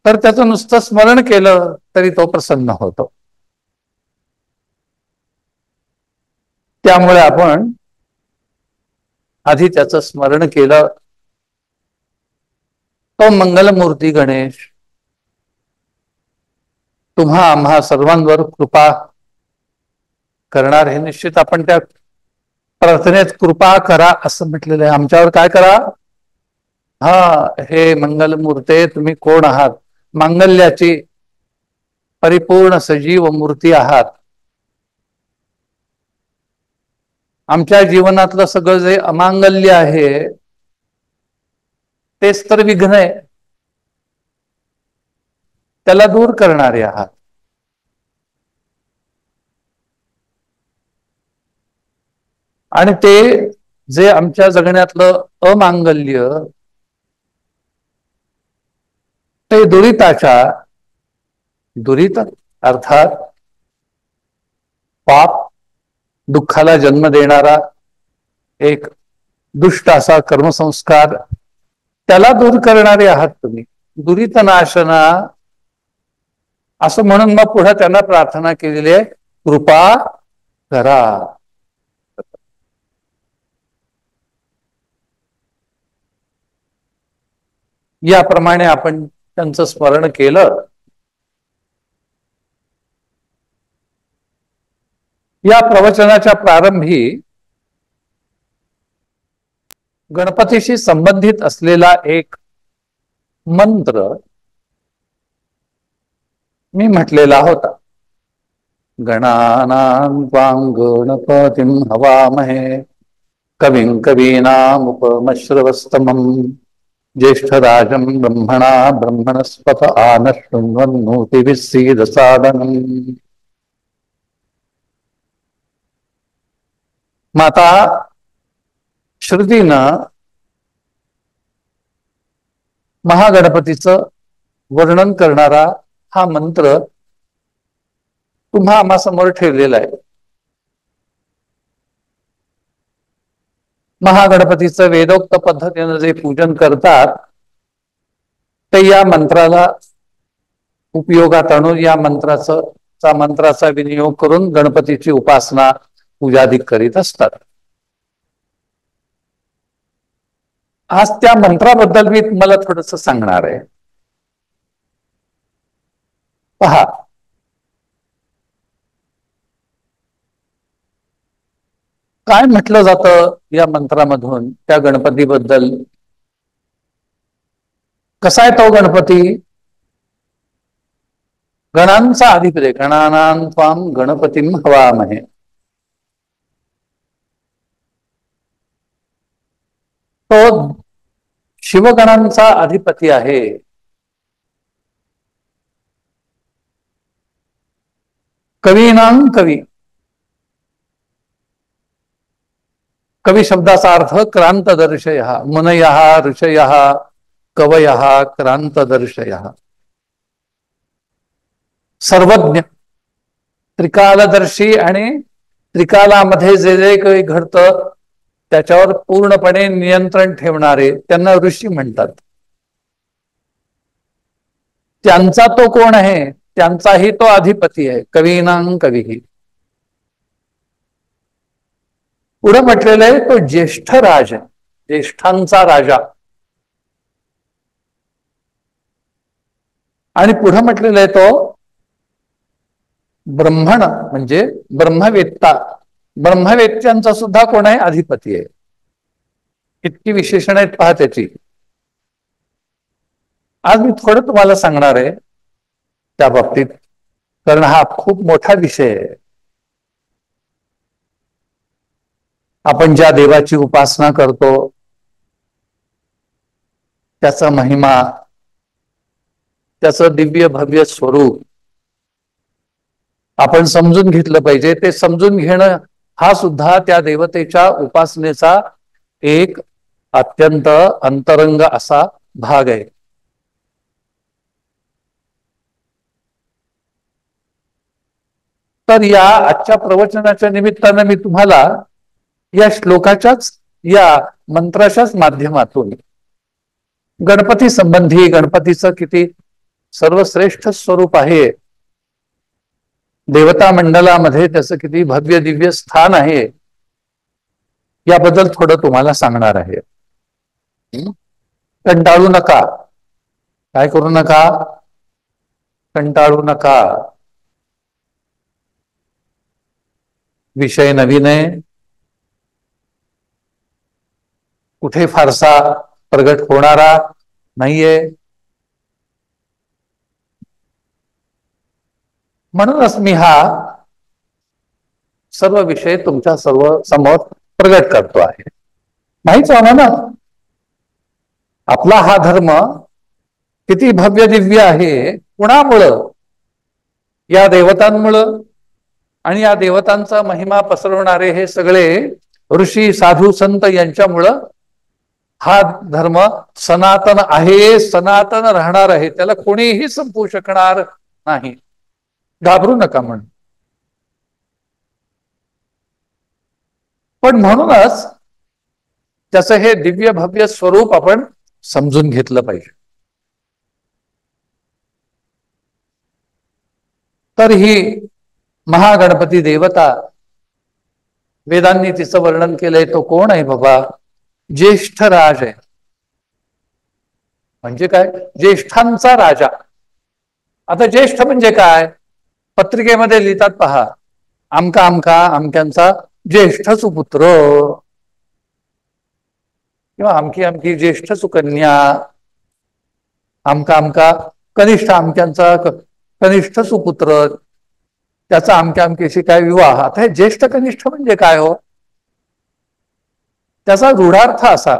Speaker 3: तर त्याचं नुसतं स्मरण केलं तरी तो प्रसन्न होतो. त्यामुळे आपण आधी त्याचं स्मरण केलं. तो मंगलमूर्ती गणेश तुम्हा आम्हा सर्वांवर कृपा करणार हे निश्चित आपण त्या प्रार्थनेत कृपा करा असं म्हटलेलं आहे. आमच्यावर काय करा, हा हे मंगलमूर्ते तुम्ही कोण आहात, मांगल्याची परिपूर्ण सजीव मूर्ती आहात. आमच्या जीवनातलं सगळं जे अमांगल्य आहे तेच तर विघ्न आहे, त्याला दूर करणारे आहात. आणि ते जे आमच्या जगण्यातलं अमांगल्य ते दुरित अर्थात पाप, दुःखाला जन्म देणारा एक दुष्ट असा कर्मसंस्कार, त्याला दूर करणारे आहात तुम्ही. दुरित नाशना असं म्हणून मग पुढे त्यांना प्रार्थना केलेली आहे, कृपा करा. याप्रमाणे आपण त्यांचं स्मरण केलं. या प्रवचनाच्या प्रारंभी गणपतीशी संबंधित असलेला एक मंत्र मी म्हटलेला होता. गणानां त्वां गणपतिं हवामहे कविं कवीनामुपमश्रवस्तमं ज्येष्ठराजं ब्रह्मणा ब्रह्मणस्पत आनशृण्वन्नोतिभिः सीदसादनम्. माता श्रुतीनं महागणपतीचं वर्णन करणारा हा मंत्र तुम्हा आम्हा समोर ठेवलेला आहे. महागणपतीचं वेदोक्त पद्धतीनं जे पूजन करतात ते या मंत्राला उपयोगात आणून या मंत्राचा विनियोग करून गणपतीची उपासना पूजादिक करीत असतात. आज त्या मंत्राबद्दल मी तुम्हाला थोडंसं सांगणार आहे. पहा, काय म्हटलं जातं या मंत्रामधून त्या गणपतीबद्दल. कसा आहे तो गणपती, गणांचा अधिपती. गणानां त्वां गणपतिं हवामहे. तो शिवगणांचा अधिपती आहे. कवीनां कवी, कवी शब्दाचा अर्थ क्रांतदर्शय. मुनय ऋषय कवय क्रांतदर्शय. सर्वज्ञ, त्रिकालदर्शी आणि त्रिकालामध्ये जे जे काही घडतं त्याच्यावर पूर्णपणे नियंत्रण ठेवणारे त्यांना ऋषी म्हणतात. त्यांचा तो कोण आहे, त्यांचाही तो अधिपती आहे. कवीनां कवी. पुढे म्हटलेलं आहे तो ज्येष्ठ राज आहे, ज्येष्ठांचा राजा. आणि पुढे म्हटलेलं आहे तो ब्रह्मण म्हणजे ब्रह्मवेत्ता. ब्रह्मवेत्यांचा सुद्धा कोण आहे, अधिपती आहे. इतकी विशेषण आहेत पहा त्याची. आज मी थोडं तुम्हाला सांगणार आहे त्या बाबतीत, कारण हा खूप मोठा विषय आहे. आपण ज्या देवाची उपासना करतो त्याचा महिमा, त्याचं दिव्य भव्य स्वरूप आपण समजून घेतलं पाहिजे. ते समजून घेणं हा सुद्धा त्या देवतेच्या उपासनेचा एक अत्यंत अंतरंग असा भाग आहे. तर या आजच्या प्रवचनाच्या निमित्तानं मी तुम्हाला या श्लोकाच्याच या मंत्राच्याच माध्यमातून गणपती संबंधी, गणपतीचं किती सर्वश्रेष्ठ स्वरूप आहे, देवता मंडलामध्ये त्याचं किती भव्य दिव्य स्थान आहे, याबद्दल थोडं तुम्हाला सांगणार आहे. कंटाळू नका. काय करू नका? कंटाळू नका. विषय नवीन आहे, कुठे फारसा प्रगट होणारा नाहीये. म्हणूनच मी हा सर्व विषय तुमच्या सर्व समोर प्रगट करतो आहे. माहीच आहे ना आपला हा धर्म किती भव्य दिव्य आहे. कुणामुळं? या देवतांमुळं. आणि या देवतांचा महिमा पसरवणारे हे सगळे ऋषी साधू संत यांच्यामुळं हा धर्म सनातन आहे, सनातन राहणार आहे. त्याला कोणीही संपवू शकणार नाही. घाबरू नका म्हणून. पण म्हणूनच त्याचं हे दिव्य भव्य स्वरूप आपण समजून घेतलं पाहिजे. तर ही महागणपती देवता, वेदांनी तिचं वर्णन केलंय. तो कोण आहे बाबा? ज्येष्ठ राज आहे. म्हणजे काय? ज्येष्ठांचा राजा. आता ज्येष्ठ म्हणजे काय? पत्रिकेमध्ये लिहितात पहा, आमका आमका आमक्यांचा ज्येष्ठ सुपुत्र किंवा आमकी आमकी ज्येष्ठ सुकन्या, आमका आमका कनिष्ठ आमक्यांचा कनिष्ठ सुपुत्र, त्याचा आमक्या आमकीशी काय विवाह. आता हे ज्येष्ठ कनिष्ठ म्हणजे काय हो? त्याचा रूढार्थ असा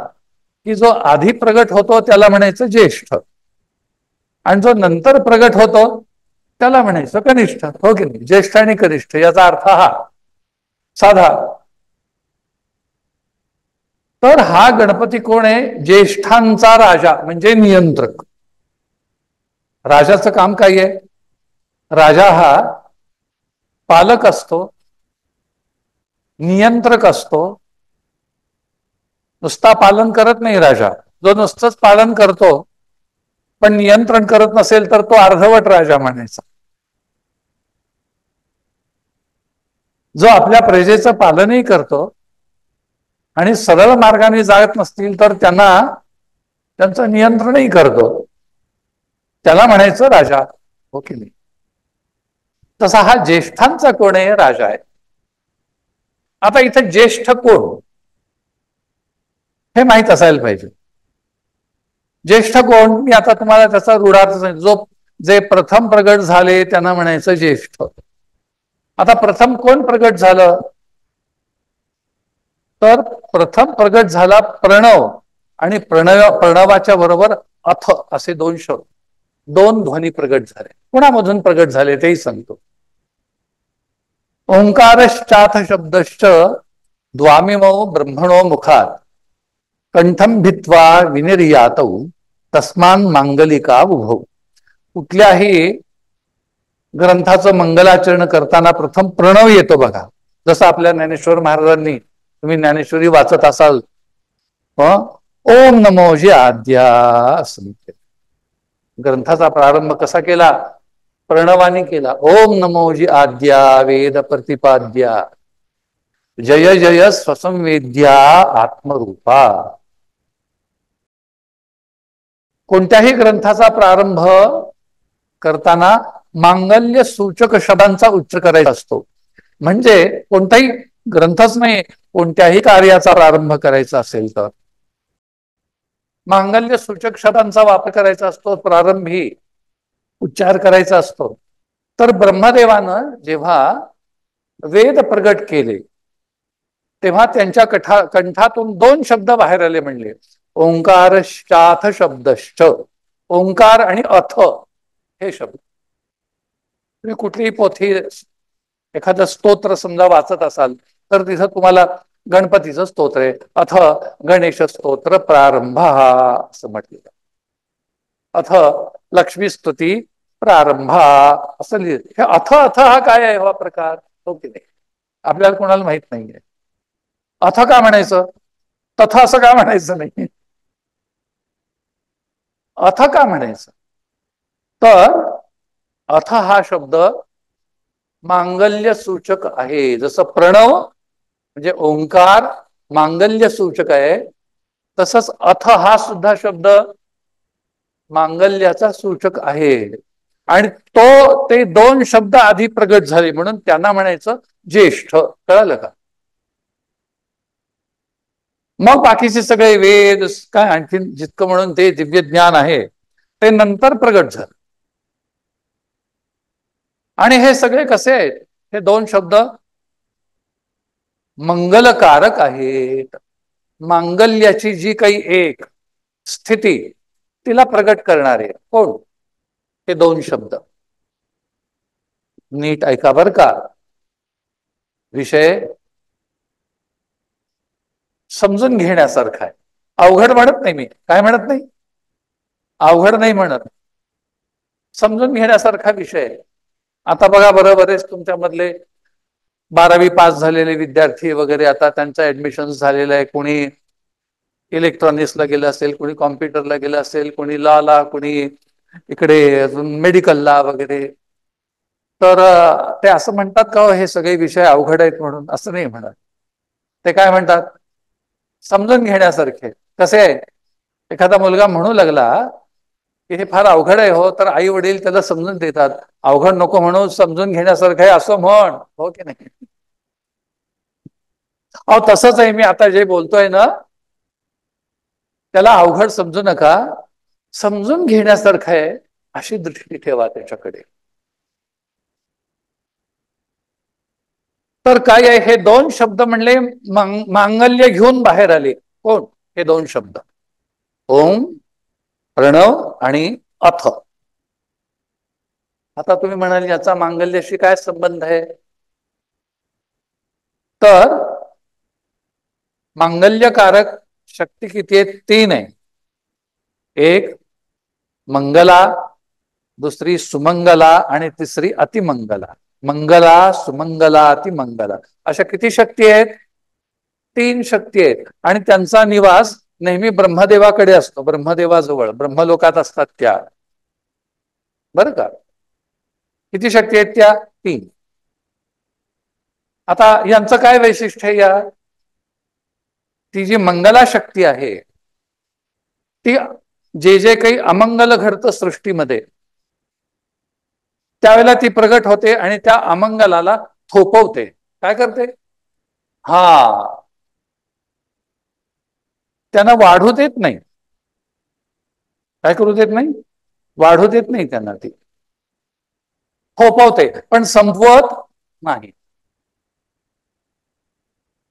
Speaker 3: की जो आधी प्रगट होतो त्याला म्हणायचं ज्येष्ठ, आणि जो नंतर प्रगट होतो त्याला म्हणायचं कनिष्ठ. हो की नाही? ज्येष्ठ आणि कनिष्ठ याचा अर्थ हा साधा. तर हा गणपती कोण आहे? ज्येष्ठांचा राजा म्हणजे नियंत्रक. राजाचं काम काय आहे? राजा हा पालक असतो, नियंत्रक असतो. नुसता पालन करत नाही राजा. जो नुसतंच पालन करतो पण नियंत्रण करत नसेल तर तो अर्धवट राजा म्हणायचा. जो आपल्या प्रजेचं पालनही करतो आणि सरळ मार्गाने जात नसतील तर त्यांचं नियंत्रणही करतो, त्याला म्हणायचं राजा. हो की नाही? तसा हा ज्येष्ठांचा कोण आहे? राजा आहे. आता इथे ज्येष्ठ कोण हे माहित असायला पाहिजे. ज्येष्ठ कोण? मी आता तुम्हाला त्याचा रूढार्थ सांगितलं. जे प्रथम प्रगट झाले त्यांना म्हणायचं ज्येष्ठ. आता प्रथम कोण प्रगट झालं? तर प्रथम प्रगट झाला प्रणव, आणि प्रणवाच्या बरोबर अथ असे दोन ध्वनी प्रगट झाले. कुणामधून प्रगट झाले तेही सांगतो. ओंकारश्चाथ शब्दश्च द्वामिमो ब्रह्मणो मुखात कंठम भित्वा विनिर्यातौ तस्मान मांगलिका उभौ. कुठल्याही ग्रंथाचं मंगलाचरण करताना प्रथम प्रणव येतो बघा. जसं आपल्या ज्ञानेश्वर महाराजांनी, तुम्ही ज्ञानेश्वरी वाचत असाल, ओम नमोजी आद्या असं ग्रंथाचा प्रारंभ कसा केला? प्रणवाने केला. ओम नमोजी आद्या वेद प्रतिपाद्या जय जय स्वसंवेद्या आत्मरूपा. कोणत्याही ग्रंथाचा प्रारंभ करताना मांगल्य सूचक शब्दांचा उच्चार करायचा असतो. म्हणजे कोणताही ग्रंथच नाही, कोणत्याही कार्याचा प्रारंभ करायचा असेल तर मांगल्य सूचक शब्दांचा वापर करायचा असतो, प्रारंभी उच्चार करायचा असतो. तर ब्रह्मदेवानं जेव्हा वेद प्रगट केले तेव्हा त्यांच्या कंठातून दोन शब्द बाहेर आले, म्हणले ओंकारश्चाथ शब्दश्च. ओंकार आणि अथ हे शब्द. तुम्ही कुठलीही पोथी एखादं स्तोत्र समजा वाचत असाल तर तिथं तुम्हाला गणपतीचं स्तोत्र आहे, अथ गणेश स्तोत्र प्रारंभ असं म्हटलेलं, अथ लक्ष्मी स्तुती प्रारंभ असं लिहिलं. हे अथ अथ हा काय आहे हा प्रकार, हो की नाही? आपल्याला कोणाला माहित नाहीये. अथ का म्हणायचं, तथ असं का म्हणायचं नाही, अथ का म्हणायचं? तर अथ हा शब्द मांगल्य सूचक आहे. जसं प्रणव म्हणजे ओंकार मांगल्य सूचक आहे, तसंच अथ हा सुद्धा शब्द मांगल्याचा सूचक आहे. आणि ते दोन शब्द आधी प्रगट झाले म्हणून त्यांना म्हणायचं ज्येष्ठ. कळालं का? मग बाकीचे सगळे वेद काय आणखीन जितकं म्हणून ते दिव्य ज्ञान आहे ते नंतर प्रगट झालं. आणि हे सगळे कसे आहेत, हे दोन शब्द मंगलकारक आहेत. मांगल्याची जी काही एक स्थिती तिला प्रगट करणारे कोण, हे दोन शब्द. नीट ऐका बर का, विषय समजून घेण्यासारखा आहे. अवघड म्हणत नाही मी, काय म्हणत नाही, अवघड नाही म्हणत, समजून घेण्यासारखा विषय आहे. आता बघा बरं, बरेच तुमच्यामधले 12वी पास झालेले विद्यार्थी वगैरे आता त्यांचं ऍडमिशन झालेलं आहे. कोणी इलेक्ट्रॉनिक्सला गेलं असेल, कोणी कॉम्प्युटरला गेलं असेल, कोणी लॉला, कोणी इकडे अजून मेडिकलला वगैरे. तर ते असं म्हणतात का हे सगळे विषय अवघड आहेत म्हणून? असं नाही म्हणत. ते काय म्हणतात, समजून घेण्यासारखे. कसे आहे, एखादा मुलगा म्हणू लागला की हे फार अवघड आहे हो, तर आई वडील त्याला समजून देतात, अवघड नको म्हणून, समजून घेण्यासारखं आहे असं म्हण, हो की नाही? अहो तसंच आहे, मी आता जे बोलतोय ना त्याला अवघड समजू नका, समजून घेण्यासारखं आहे अशी दृष्टी ठेवा त्याच्याकडे. तर काय आहे, हे दोन शब्द म्हणले मांगल्य घेऊन बाहेर आले. कोण हे दोन शब्द, ओम प्रणव आणि अथ. आता तुम्ही म्हणाल याचा मांगल्याशी काय संबंध आहे? तर मांगल्यकारक शक्ती किती आहे? 3 आहे. एक मंगला, दुसरी सुमंगला आणि तिसरी अतिमंगला. मंगला, सुमंगला, अतिमंगला अशा किती शक्ती आहेत? 3 शक्ती आहेत. आणि त्यांचा निवास नेहमी ब्रह्मदेवाकडे असतो, ब्रह्मदेवाजवळ, ब्रह्मलोकात असतात त्या. बरं का? किती शक्ती आहेत त्या? 3. आता यांचं काय वैशिष्ट्य आहे? या ती जी मंगला शक्ती आहे ती जे जे काही अमंगल घडतं सृष्टीमध्ये त्यावेळेला ती प्रगट होते आणि त्या अमंगलाला थोपवते. काय करते? हा, त्यांना वाढू देत नाही. काय करू देत नाही? वाढू देत नाही त्यांना. ती थोपवते पण संपवत नाही.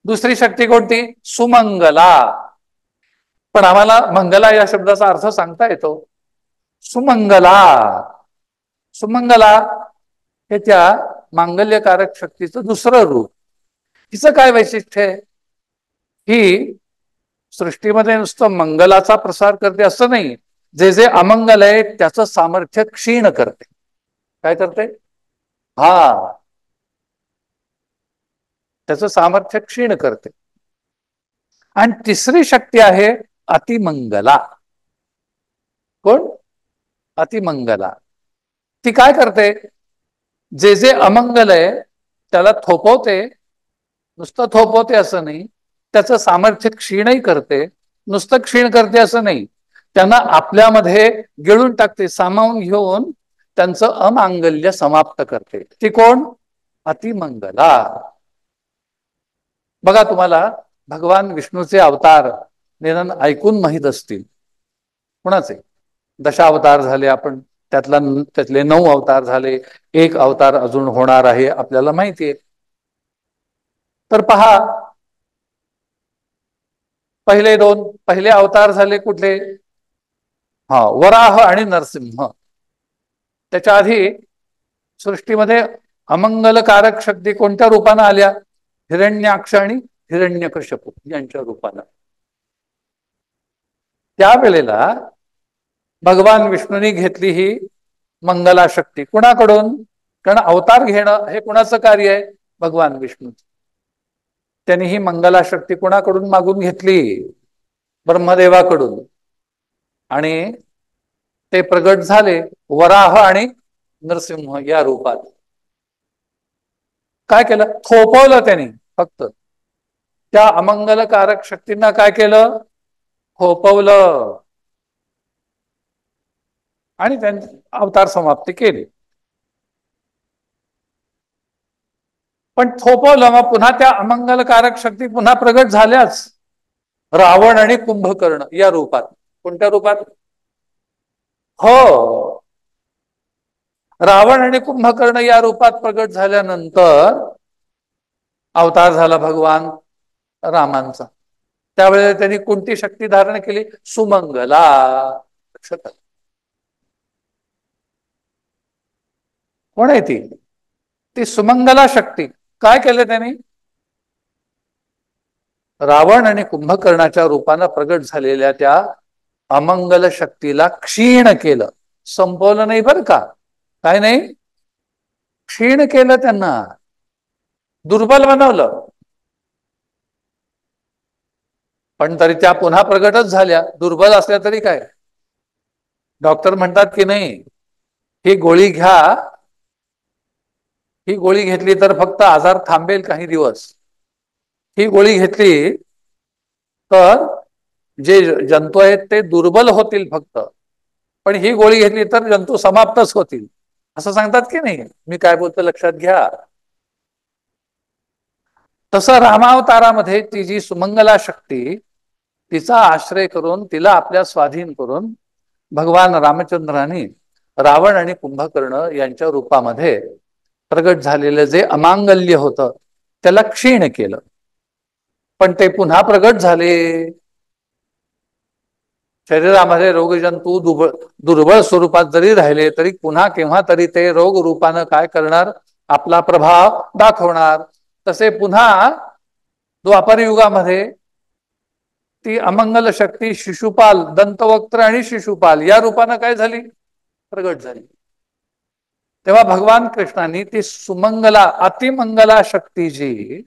Speaker 3: दुसरी शक्ती कोणती? सुमंगला. पण आम्हाला मंगला या शब्दाचा अर्थ सांगता येतो. सुमंगला, सुमंगला हे त्या मांगल्यकारक शक्तीचं दुसरं रूप. हिचं काय वैशिष्ट्य आहे? ही सृष्टीमध्ये नुसतं मंगलाचा प्रसार करते असं नाही, जे जे अमंगल आहे त्याचं सामर्थ्य क्षीण करते. काय करते? हा, त्याचं सामर्थ्य क्षीण करते. आणि तिसरी शक्ती आहे अतिमंगला. कोण? अतिमंगला. ती काय करते? जे जे अमंगल आहे त्याला थोपवते. नुसतं थोपवते असं नाही, त्याचं सामर्थ्य क्षीणही करते. नुसतं क्षीण करते असं नाही, त्यांना आपल्यामध्ये गिळून टाकते, सामावून घेऊन त्यांचं अमांगल्य समाप्त करते. ती कोण? अतिमंगला. बघा, तुम्हाला भगवान विष्णूचे अवतार निदान ऐकून माहीत असतील. कुणाचे? दशावतार झाले, आपण त्यातले 9 अवतार झाले, 1 अवतार अजून होणार आहे आपल्याला माहिती आहे. तर पहा, पहिले अवतार झाले कुठले? वराह आणि नरसिंह. त्याच्या आधी सृष्टीमध्ये अमंगलकारक शक्ती कोणत्या रूपानं आल्या? हिरण्याक्ष आणि हिरण्यकश्यपू यांच्या रूपानं. त्यावेळेला भगवान विष्णूंनी घेतली ही मंगला शक्ती. कुणाकडून? कारण अवतार घेणं हे कुणाचं कार्य आहे? भगवान विष्णूचं. त्यांनी ही मंगला शक्ती कुणाकडून मागून घेतली? ब्रह्मदेवाकडून. आणि ते प्रगट झाले वराह आणि नरसिंह या रूपात. काय केलं? थोपवलं त्यांनी. फक्त त्या अमंगलकारक शक्तींना काय केलं? थोपवलं आणि त्यांची अवतार समाप्ती केली. पण थोपवलं, मग पुन्हा त्या अमंगलकारक शक्ती पुन्हा प्रगट झाल्याच रावण आणि कुंभकर्ण या रूपात. कोणत्या रूपात? हो, रावण आणि कुंभकर्ण या रूपात प्रगट झाल्यानंतर अवतार झाला भगवान रामांचा. त्यावेळेला त्यांनी कोणती शक्ती धारण केली? सुमंगला. कोण आहे ती? ती सुमंगला शक्ती. काय केलं त्यांनी? रावण आणि कुंभकर्णाच्या रूपानं प्रगट झालेल्या त्या अमंगल शक्तीला क्षीण केलं. संपवलं नाही बरं का, काय नाही, क्षीण केलं, त्यांना दुर्बल बनवलं. पण तरी त्या पुन्हा प्रगटच झाल्या. दुर्बल असल्या तरी काय, डॉक्टर म्हणतात की नाही, ही गोळी घ्या, ही गोळी घेतली तर फक्त आजार थांबेल काही दिवस. ही गोळी घेतली तर जे जंतू आहेत ते दुर्बल होतील फक्त, पण ही गोळी घेतली तर जंतू समाप्तच होतील, असं सांगतात की नाही. मी काय बोलतो लक्षात घ्या. तसं रामावतारामध्ये ती जी सुमंगला शक्ती, तिचा आश्रय करून, तिला आपल्या स्वाधीन करून भगवान रामचंद्रांनी रावण आणि कुंभकर्ण यांच्या रूपामध्ये प्रगट झालेलं जे अमांगल्य होतं त्याला क्षीण केलं. पण ते पुन्हा प्रगट झाले. शरीरामध्ये रोगजंतू दुर्बळ स्वरूपात जरी राहिले तरी पुन्हा केव्हा तरी ते रोग रूपानं काय करणार? आपला प्रभाव दाखवणार. तसे पुन्हा द्वापर युगामध्ये ती अमंगल शक्ती शिशुपाल, दंतवक्त्र आणि शिशुपाल या रूपानं काय झाली? प्रगट झाली. तेव्हा भगवान कृष्णांनी ती सुमंगला, अतिमंगला शक्ती जी,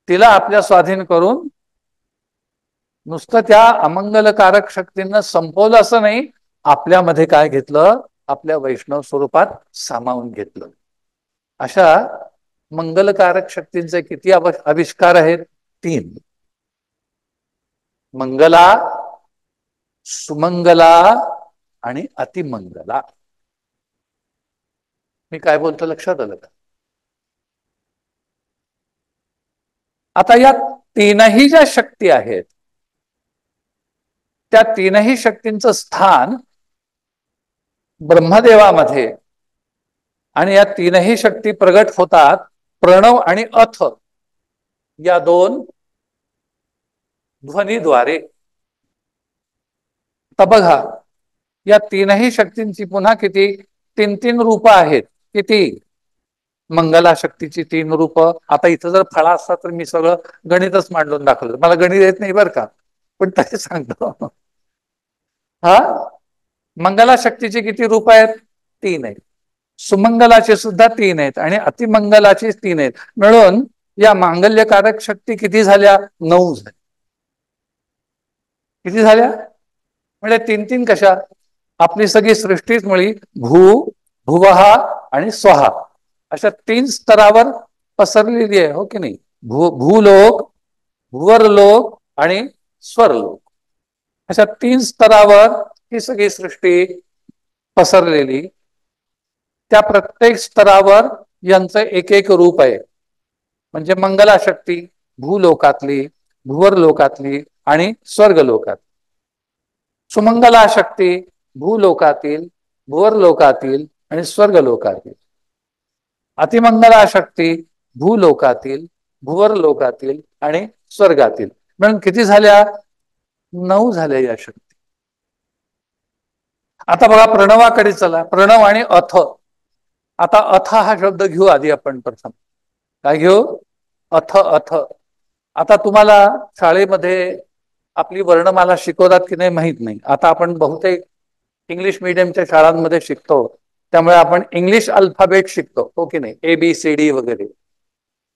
Speaker 3: तिला आपल्या स्वाधीन करून नुसतं त्या अमंगलकारक शक्तींना संपवलं असं नाही, आपल्यामध्ये काय घेतलं? आपल्या वैष्णव स्वरूपात सामावून घेतलं. अशा मंगलकारक शक्तींचे किती आविष्कार आहेत? 3. मंगला, सुमंगला आणि अतिमंगला. मी काय बोलतो लक्षात आलं का? आता या तीनही ज्या शक्ती आहेत त्या तीनही शक्तींचं स्थान ब्रह्मदेवामध्ये, आणि या तीनही शक्ती प्रगट होतात प्रणव आणि अथ या 2 ध्वनीद्वारे. तर बघा, या तीनही शक्तींची पुन्हा किती? 3 रूपं आहेत. किती? मंगला शक्तीची 3 रूपं. आता इथं जर फळा असता तर मी सगळं गणितच मांडून दाखवलं. मला गणित येत नाही बरं का, पण तसे सांगतो. हा, मंगला शक्तीची किती रूप आहेत? 3 आहेत. सुमंगलाचे सुद्धा 3 आहेत आणि अतिमंगलाचे 3 आहेत. मिळून या मांगल्यकारक शक्ती किती झाल्या? 9 झाल्या. किती झाल्या? म्हणजे 3 कशा? आपली सगळी सृष्टीच मुळी भू, भुवहा आणि स्वहा अशा 3 स्तरावर पसरलेली आहे, हो की नाही? भूलोक, भुवरलोक आणि स्वरलोक अशा 3 स्तरावर ही सगळी सृष्टी पसरलेली. त्या प्रत्येक स्तरावर यांचं एक रूप आहे. म्हणजे मंगला शक्ती भूलोकातली, भुवरलोकातली आणि स्वर्गलोकातली. सुमंगला शक्ती भूलोकातील, भुवरलोकातील आणि स्वर्गलोकातील. अतिमंगला शक्ती भूलोकातील, भुवरलोकातील आणि स्वर्गातील. म्हणून किती झाल्या? 9 झाल्या या शक्ती. आता बघा प्रणवाकडे चला. प्रणव आणि अथ. आता अथ हा शब्द घेऊ आधी आपण प्रथम. काय घेऊ? अथ. अथ. आता तुम्हाला शाळेमध्ये आपली वर्णमाला शिकवतात की नाही माहीत नाही. आता आपण बहुतेक इंग्लिश मिडियमच्या शाळांमध्ये शिकतो, त्यामुळे आपण इंग्लिश अल्फाबेट शिकतो, हो की नाही, ABCD वगैरे.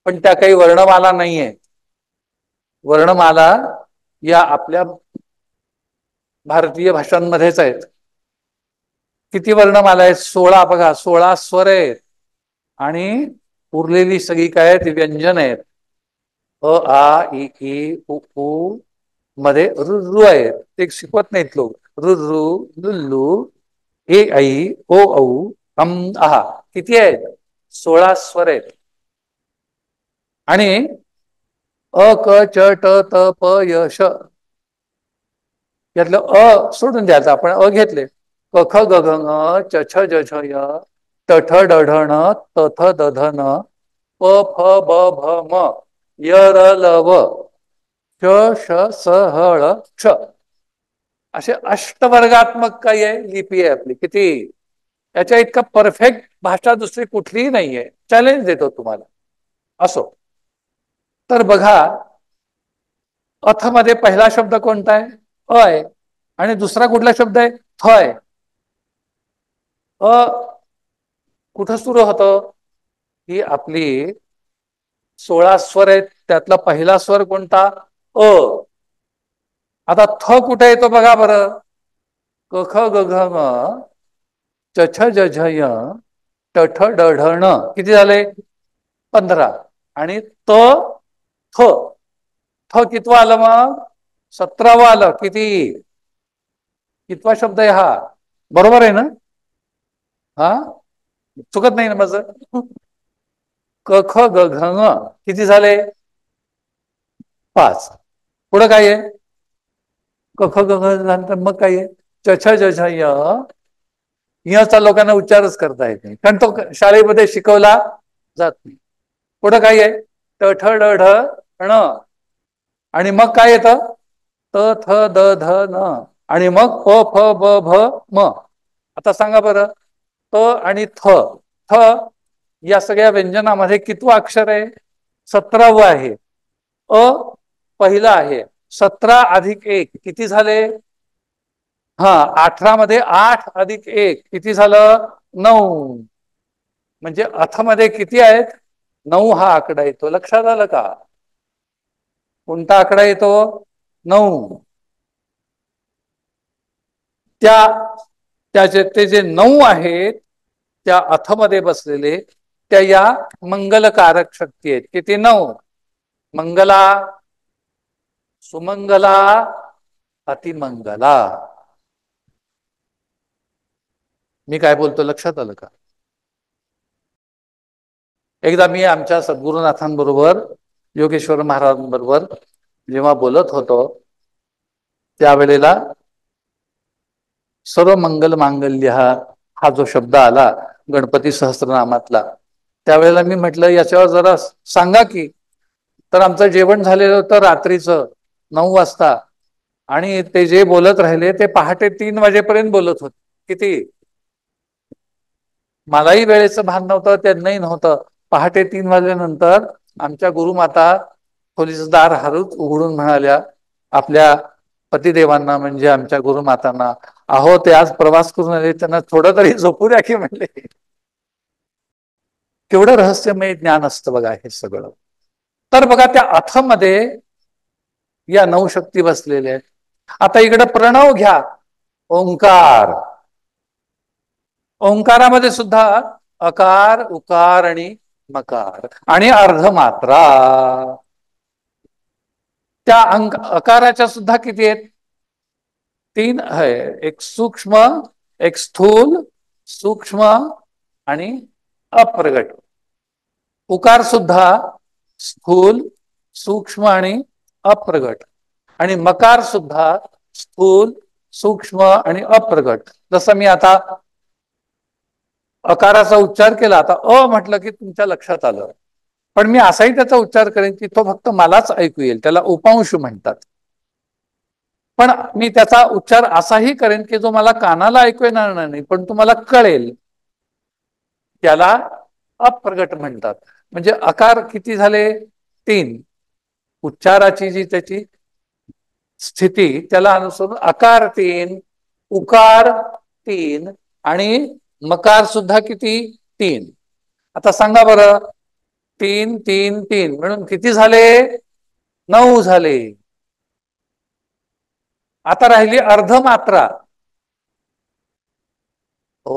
Speaker 3: पण त्या काही वर्णमाला नाहीये. वर्णमाला या आपल्या भारतीय भाषांमध्येच आहेत. किती वर्णमाला आहेत? 16. बघा, 16 स्वर आहेत आणि उरलेली सगळी काय आहेत? व्यंजन आहेत. अ आ इ ई उ ऊ मध्ये रु आहेत, ते शिकवत नाहीत लोक. रुरु, लुल्लू, ए ऐ ओ औ अम आहा. किती आहेत? 16 स्वर आहेत. आणि अ क च ट त प य श यातलं अ सोडून द्यायचं. आपण अ घेतले. क ख ग घ ङ च छ ज झ य ट ठ ड ढ ण त थ द ध न प फ ब भ म य र ल व श ष स ह ळ क्ष. असे अष्टवर्गात्मक काय आहे? लिपी आहे आपली. किती? याच्या इतका परफेक्ट भाषा दुसरी कुठलीही नाहीये. चॅलेंज देतो तुम्हाला. असो, तर बघा, अथ मध्ये पहिला शब्द कोणता आहे? अ आहे. आणि दुसरा कुठला शब्द आहे? थ आहे. अ कुठं सुरू होतं? ही आपली 16 स्वर आहेत, त्यातला पहिला स्वर कोणता? अ. आता थ कुठे येतो बघा बरं. क ख ग घ ङ च छ ज झ य ट ठ ड ढ ण. किती झाले? 15. आणि त थ. थ कितवं आलं मग? 17वं आलं. किती? कितवा शब्द आहे हा? बरोबर आहे ना? हा, चुकत नाही ना माझं? क ख ग घ ङ किती झाले? 5. पुढं काय आहे? क ख ग घ नंतर मग काय आहे? च छ ज झ य. याचा लोकांना उच्चारच करता येत नाही, कारण तो शाळेमध्ये शिकवला जात नाही. पुढं काय आहे? ट ठ ड ढ ण. आणि मग काय येतं? त थ द ध न. आणि मग प फ ब भ म. आता सांगा बरं, त आणि थ. थ या सगळ्या व्यंजनामध्ये कितवं अक्षर आहे? 17वं आहे. अ पहिला आहे. 17 अधिक 1 किती झाले? हा, 18 मध्ये 8 अधिक 1 किती झालं? 9. म्हणजे अथ मध्ये किती आहेत? 9 हा आकडा येतो. लक्षात आलं का? कोणता आकडा येतो? 9. त्याचे ते जे 9 आहेत, त्या अथमध्ये बसलेले, त्या या मंगलकारक शक्ती आहेत. किती? 9. मंगला, सुमंगला, अतिमंगला. मी काय बोलतो लक्षात आलं का? एकदा मी आमच्या सद्गुरुनाथांबरोबर, योगेश्वर महाराजांबरोबर जेव्हा बोलत होतो, त्यावेळेला सर्व मंगल मांगल्य हा जो शब्द आला गणपती सहस्त्रनामातला, त्यावेळेला मी म्हटलं याच्यावर जरा सांगा की. तर आमचं जेवण झालेलं होतं रात्रीचं 9 वाजता, आणि ते जे बोलत राहिले ते पहाटे 3 वाजेपर्यंत बोलत होते. किती? मलाही वेळेचं भान नव्हतं, त्यांनाही नव्हतं. पहाटे 3 वाजल्यानंतर आमच्या गुरुमाता खोलीचं दार हळूच उघडून म्हणाल्या आपल्या पतिदेवांना, म्हणजे आमच्या गुरुमातांना, अहो ते आज प्रवास करून आले, त्यांना थोडं तरी झोपू द्या की म्हणले. केवढं रहस्यमय ज्ञान असतं बघा हे सगळं. तर बघा, त्या अथ मध्ये या 9 शक्ती बसलेल्या आहेत. आता इकडे प्रणव घ्या, ओंकार. ओंकारामध्ये सुद्धा अकार, उकार आणि मकार आणि अर्धमात्रा. त्या अकाराच्या सुद्धा किती आहेत? 3 आहे. एक सूक्ष्म, एक स्थूल, सूक्ष्म आणि अप्रगट. उकार सुद्धा स्थूल, सूक्ष्म आणि अप्रगट. आणि मकार सुद्धा स्थूल, सूक्ष्म आणि अप्रगट. जसं मी आता अकाराचा उच्चार केला, आता अ म्हटलं की तुमच्या लक्षात आलं, पण मी असाही त्याचा उच्चार करेन की तो फक्त मलाच ऐकू येईल, त्याला उपांश म्हणतात. पण मी त्याचा उच्चार असाही करेन की जो मला कानाला ऐकू येणार नाही, पण तुम्हाला कळेल. त्याला अप्रगट म्हणतात. म्हणजे आकार किती झाले? 3. उच्चाराची जी त्याची स्थिती त्याला अनुसरून आकार 3, उकार 3 आणि मकार सुद्धा किती? 3. आता सांगा बरं, 3 3 3 म्हणून किती झाले? 9 झाले. आता राहिली अर्धमात्रा. ओ,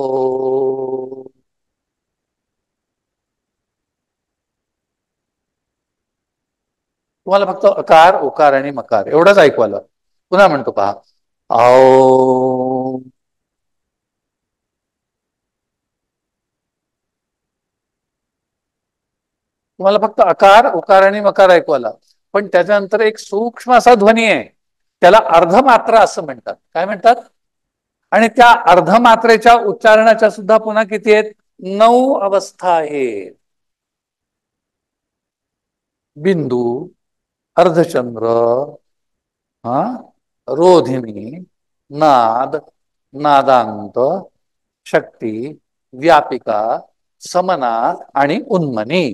Speaker 3: तुम्हाला फक्त अकार, उकार आणि मकार एवढंच ऐकू आलं. पुन्हा म्हणतो पहा. औ. तुम्हाला फक्त अकार, उकार आणि मकार ऐकू आला, पण त्याच्यानंतर एक सूक्ष्म असा ध्वनी आहे, त्याला अर्धमात्रा असं म्हणतात. काय म्हणतात? आणि त्या अर्धमात्रेच्या उच्चारणाच्या सुद्धा पुन्हा किती आहेत? 9 अवस्था आहेत. बिंदू, अर्धचंद्र, रोधिनी, नाद, नादांत, शक्ती, व्यापिका, समना आणि उन्मनी.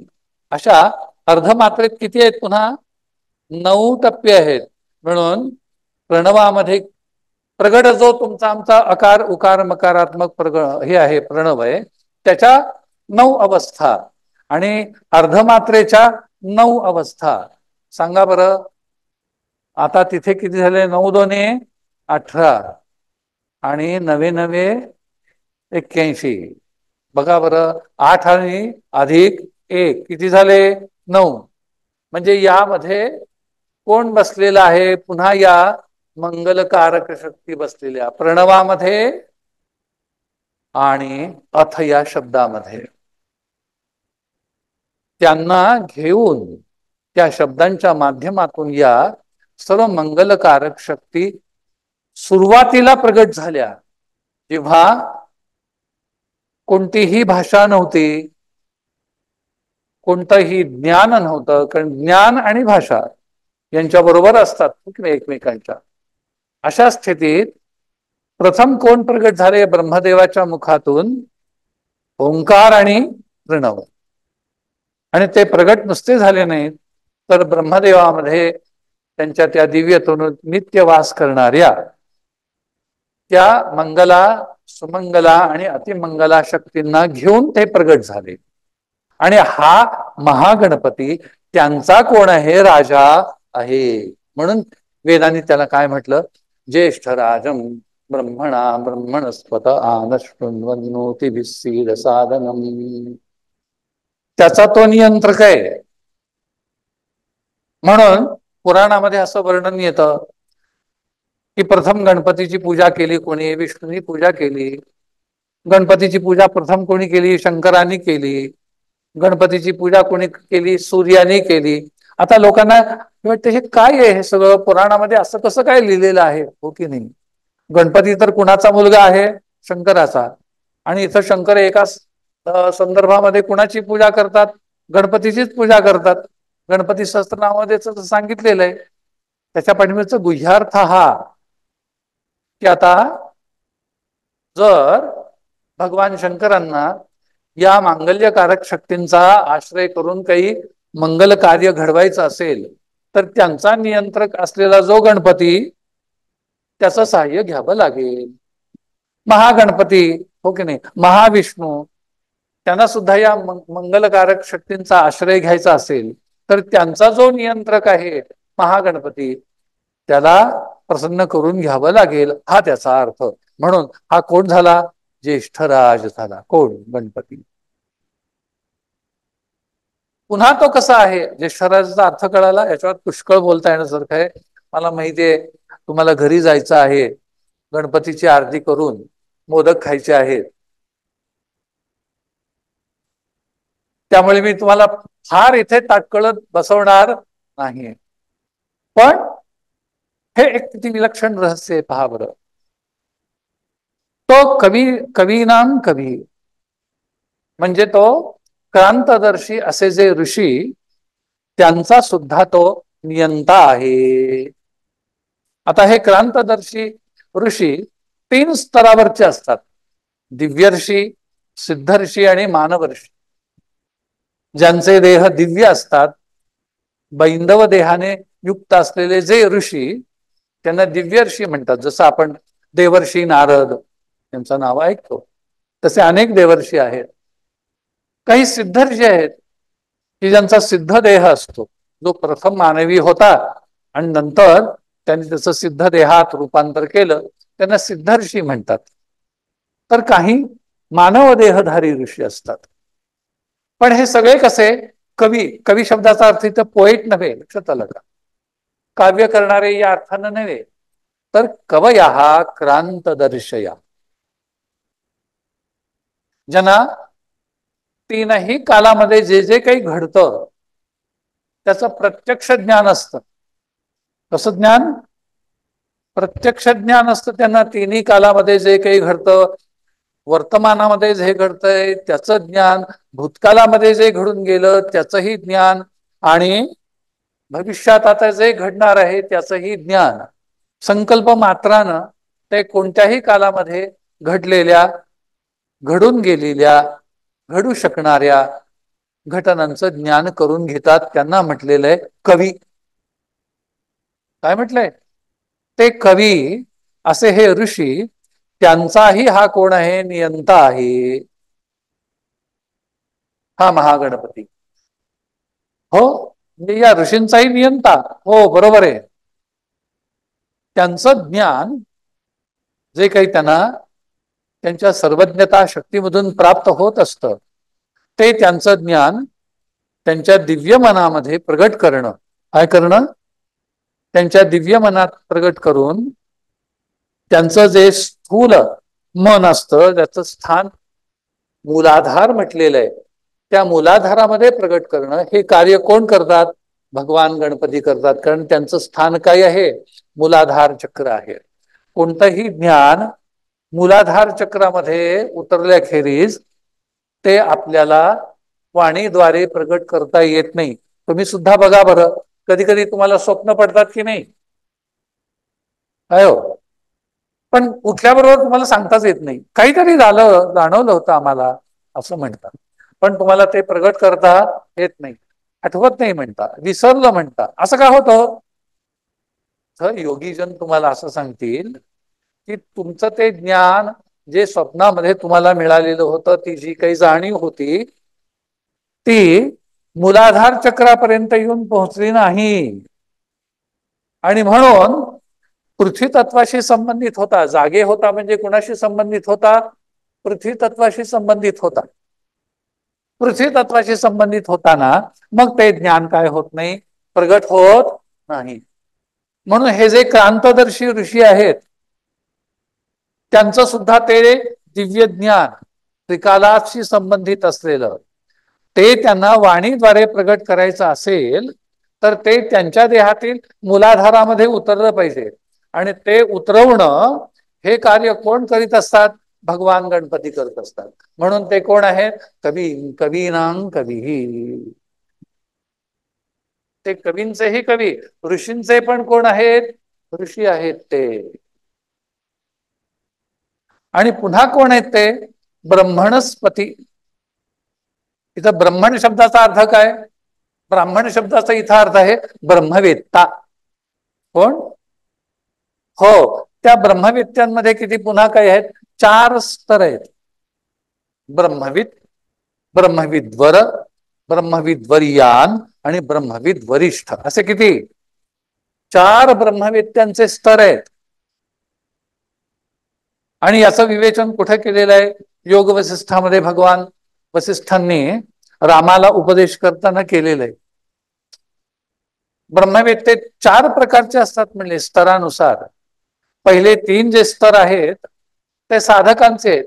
Speaker 3: अशा अर्धमात्रेत किती आहेत? पुन्हा 9 टप्पे आहेत. म्हणून प्रणवामध्ये प्रगट जो तुमचा आमचा अकार, उकार, मकारात्मक हे आहे, प्रणव आहे, त्याच्या 9 अवस्था आणि अर्धमात्रेच्या 9 अवस्था. सांगा बरं, आता तिथे किती झाले? 9 दोने 18 आणि 9 9 81. बघा बरं, 8 आणि अधिक 1 किती झाले? 9. म्हणजे यामध्ये कोण बसलेला आहे? पुन्हा या मंगलकारक शक्ती बसलेल्या प्रणवामध्ये आणि अथ या शब्दामध्ये. त्यांना घेऊन त्या शब्दांच्या माध्यमातून या सर्व मंगलकारक शक्ती सुरुवातीला प्रगट झाल्या, जेव्हा कोणतीही भाषा नव्हती, कोणतंही ज्ञान नव्हतं. कारण ज्ञान आणि भाषा यांच्या बरोबर असतात एकमेकांच्या. अशा स्थितीत प्रथम कोण प्रगट झाले? ब्रह्मदेवाच्या मुखातून ओंकार आणि प्रणव. आणि ते प्रगट नुसते झाले नाहीत, तर ब्रह्मदेवामध्ये त्यांच्या त्या दिव्यतून नित्य वास करणाऱ्या त्या मंगला, सुमंगला आणि अतिमंगला शक्तींना घेऊन ते प्रगट झाले. आणि हा महागणपती त्यांचा कोण आहे? राजा आहे. म्हणून वेदांनी त्याला काय म्हटलं? ज्येष्ठ राजम ब्रह्मणा ब्रह्मणस्पत आनशृण्वन्नोतिभिः साधनम. त्याचा तो नियंत्रक आहे. म्हणून पुराणामध्ये असं वर्णन येतं की प्रथम गणपतीची पूजा केली कोणी? विष्णूंनी पूजा केली. गणपतीची पूजा प्रथम कोणी केली? शंकरांनी केली. गणपतीची पूजा कोणी केली? सूर्याने केली. आता लोकांना वाटतं हे काय आहे? हे सगळं पुराणामध्ये असं कसं काय लिहिलेलं आहे? हो की नाही? गणपती तर कुणाचा मुलगा आहे? शंकराचा. आणि इथं शंकर एका संदर्भामध्ये कुणाची पूजा करतात? गणपतीचीच पूजा करतात. गणपती सहस्त्रनामामध्ये सांगितलेलं आहे. त्याच्या पाठीमागचा गुह्यार्थ हा की आता जर भगवान शंकरांना या मांगल्यकारक शक्तींचा आश्रय करून काही मंगल कार्य घडवायचं असेल, तर त्यांचा नियंत्रक असलेला जो गणपती, त्याचं सहाय्य घ्यावं लागेल. महागणपती, हो की नाही, महाविष्णू, त्यांना सुद्धा या मंगलकारक शक्तींचा आश्रय घ्यायचा असेल, तर त्यांचा जो नियंत्रक आहे महागणपती, त्याला प्रसन्न करून घ्यावं लागेल, हा त्याचा अर्थ. म्हणून हा कोण झाला? ज्येष्ठराज झाला. कोण? गणपती. पुन्हा तो कसा आहे? ज्येष्ठराजाचा अर्थ कळाला? याच्यावर पुष्कळ बोलता येण्यासारखं आहे. मला माहितीये तुम्हाला घरी जायचं आहे, गणपतीची आरती करून मोदक खायचे आहेत, त्यामुळे मी तुम्हाला फार इथे ताटकळत बसवणार नाही. पण हे एक किती विलक्षण रहस्य आहे पहा बरं. तो कवीनाम कवी म्हणजे तो क्रांतदर्शी असे जे ऋषी, त्यांचा सुद्धा तो नियंता आहे. आता हे क्रांतदर्शी ऋषी 3 स्तरावरचे असतात. दिव्य ऋषी, सिद्धर्षी आणि मानव ऋषी, ज्यांचे देह दिव्य असतात, बैंदव देहाने युक्त असलेले जे ऋषी त्यांना दिव्य ऋषी म्हणतात. जसं आपण देवर्षी नारद यांचं नाव ऐकतो, तसे अनेक देवर्षी आहेत. काही सिद्धर्षी आहेत की ज्यांचा सिद्ध देह असतो, जो प्रथम मानवी होता आणि नंतर त्यांनी त्याचं सिद्ध देहात रूपांतर केलं, त्यांना सिद्धर्षी म्हणतात. तर काही मानव देहधारी ऋषी असतात. पण हे सगळे कसे? कवी. कवी शब्दाचा अर्थ इथं पोएट नव्हे, लक्षात आलं का? काव्य करणारे या अर्थानं नव्हे, तर कवयः क्रांतदर्शया, ज्यांना तीनही कालामध्ये जे जे काही घडतं त्याचं प्रत्यक्ष ज्ञान असतं. कसं ज्ञान? प्रत्यक्ष ज्ञान असतं त्यांना. तिन्ही कालामध्ये जे काही घडतं, वर्तमानामध्ये जे घडतंय त्याचं ज्ञान, भूतकालामध्ये जे घडून गेलं त्याचंही ज्ञान, आणि भविष्यात आता जे घडणार आहे त्याचंही ज्ञान. संकल्प मात्रानं ते कोणत्याही कालामध्ये घडलेल्या, घडून गेलेल्या, घडू शकणाऱ्या घटनांचं ज्ञान करून घेतात. त्यांना म्हटलेलं आहे कवी. काय म्हटलंय? ते कवी. असे हे ऋषी, त्यांचाही हा कोण आहे? नियंता आहे, हा महागणपती. हो, म्हणजे या ऋषींचाही नियंता. हो, बरोबर आहे. त्यांचं ज्ञान जे काही त्यांना त्यांच्या सर्वज्ञता शक्तीमधून प्राप्त होत असतं, ते त्यांचं ज्ञान त्यांच्या दिव्य मनामध्ये प्रगट करणं. काय करणं? त्यांच्या दिव्य मनात प्रगट करून त्यांचं जे स्थूल मन असतं, त्याचं स्थान मूलाधार म्हटलेलं आहे, त्या मूलाधारामध्ये प्रगट करणं हे कार्य कोण करतात? भगवान गणपती करतात. कारण त्यांचं स्थान काय आहे? मूलाधार चक्र आहे. कोणतंही ज्ञान मूलाधार चक्रामध्ये उतरल्याखेरीज ते आपल्याला वाणीद्वारे प्रगट करता येत नाही. तुम्ही सुद्धा बघा बरं, कधी कधी तुम्हाला स्वप्न पडतात की नाही? हो, पण उठल्याबरोबर तुम्हाला सांगताच येत नाही. काहीतरी झालं, जाणवलं होतं आम्हाला असं म्हणतात, पण तुम्हाला ते प्रगट करता येत नाही, आठवत नाही म्हणता, विसरलं म्हणता. असं का होतं? तर योगीजन तुम्हाला असं सांगतील की तुमचं ते ज्ञान जे स्वप्नामध्ये तुम्हाला मिळालेलं होतं, ती जी काही जाणीव होती, ती मूलाधार चक्रापर्यंत येऊन पोहोचली नाही. आणि म्हणून पृथ्वी तत्वाशी संबंधित होता. जागे होता म्हणजे कुणाशी संबंधित होता? पृथ्वी तत्वाशी संबंधित होता. पृथ्वी तत्वाशी संबंधित होताना मग ते ज्ञान काय होत नाही? प्रगट होत नाही. म्हणून हे जे क्रांतदर्शी ऋषी आहेत, त्यांचं सुद्धा ते दिव्य ज्ञान त्रिकालाशी संबंधित असलेलं, ते त्यांना वाणीद्वारे प्रगट करायचं असेल तर ते त्यांच्या देहातील मूलाधारामध्ये उतरलं पाहिजे. आणि ते उतरवणं हे कार्य कोण करीत असतात? भगवान गणपती करत असतात. म्हणून ते कोण आहेत? कवी. कवीनां कवी. ते कवींचेही कवी, ऋषींचे पण कोण आहेत? ऋषी आहेत ते. आणि पुन्हा कोण आहेत ते? ब्रह्मणस्पती. इथं ब्रह्मण शब्दाचा अर्थ काय? ब्राह्मण शब्दाचा इथं अर्थ आहे ब्रह्मवेत्ता. कोण? हो, त्या ब्रह्मवेत्त्यांमध्ये किती पुन्हा काय आहेत? 4 स्तर आहेत. ब्रह्मविद, ब्रह्मविद्वर, ब्रह्मविद्वर्यान आणि ब्रह्मविद वरिष्ठ, असे किती? 4 ब्रह्मवेत्त्यांचे स्तर आहेत. आणि याचं विवेचन कुठे केलेलं आहे? योग वसिष्ठामध्ये भगवान वसिष्ठांनी रामाला उपदेश करताना केलेलं आहे. ब्रह्मवेत्ते 4 प्रकारचे असतात म्हणजे स्तरानुसार. पहिले 3 जे स्तर आहेत ते साधकांचे आहेत,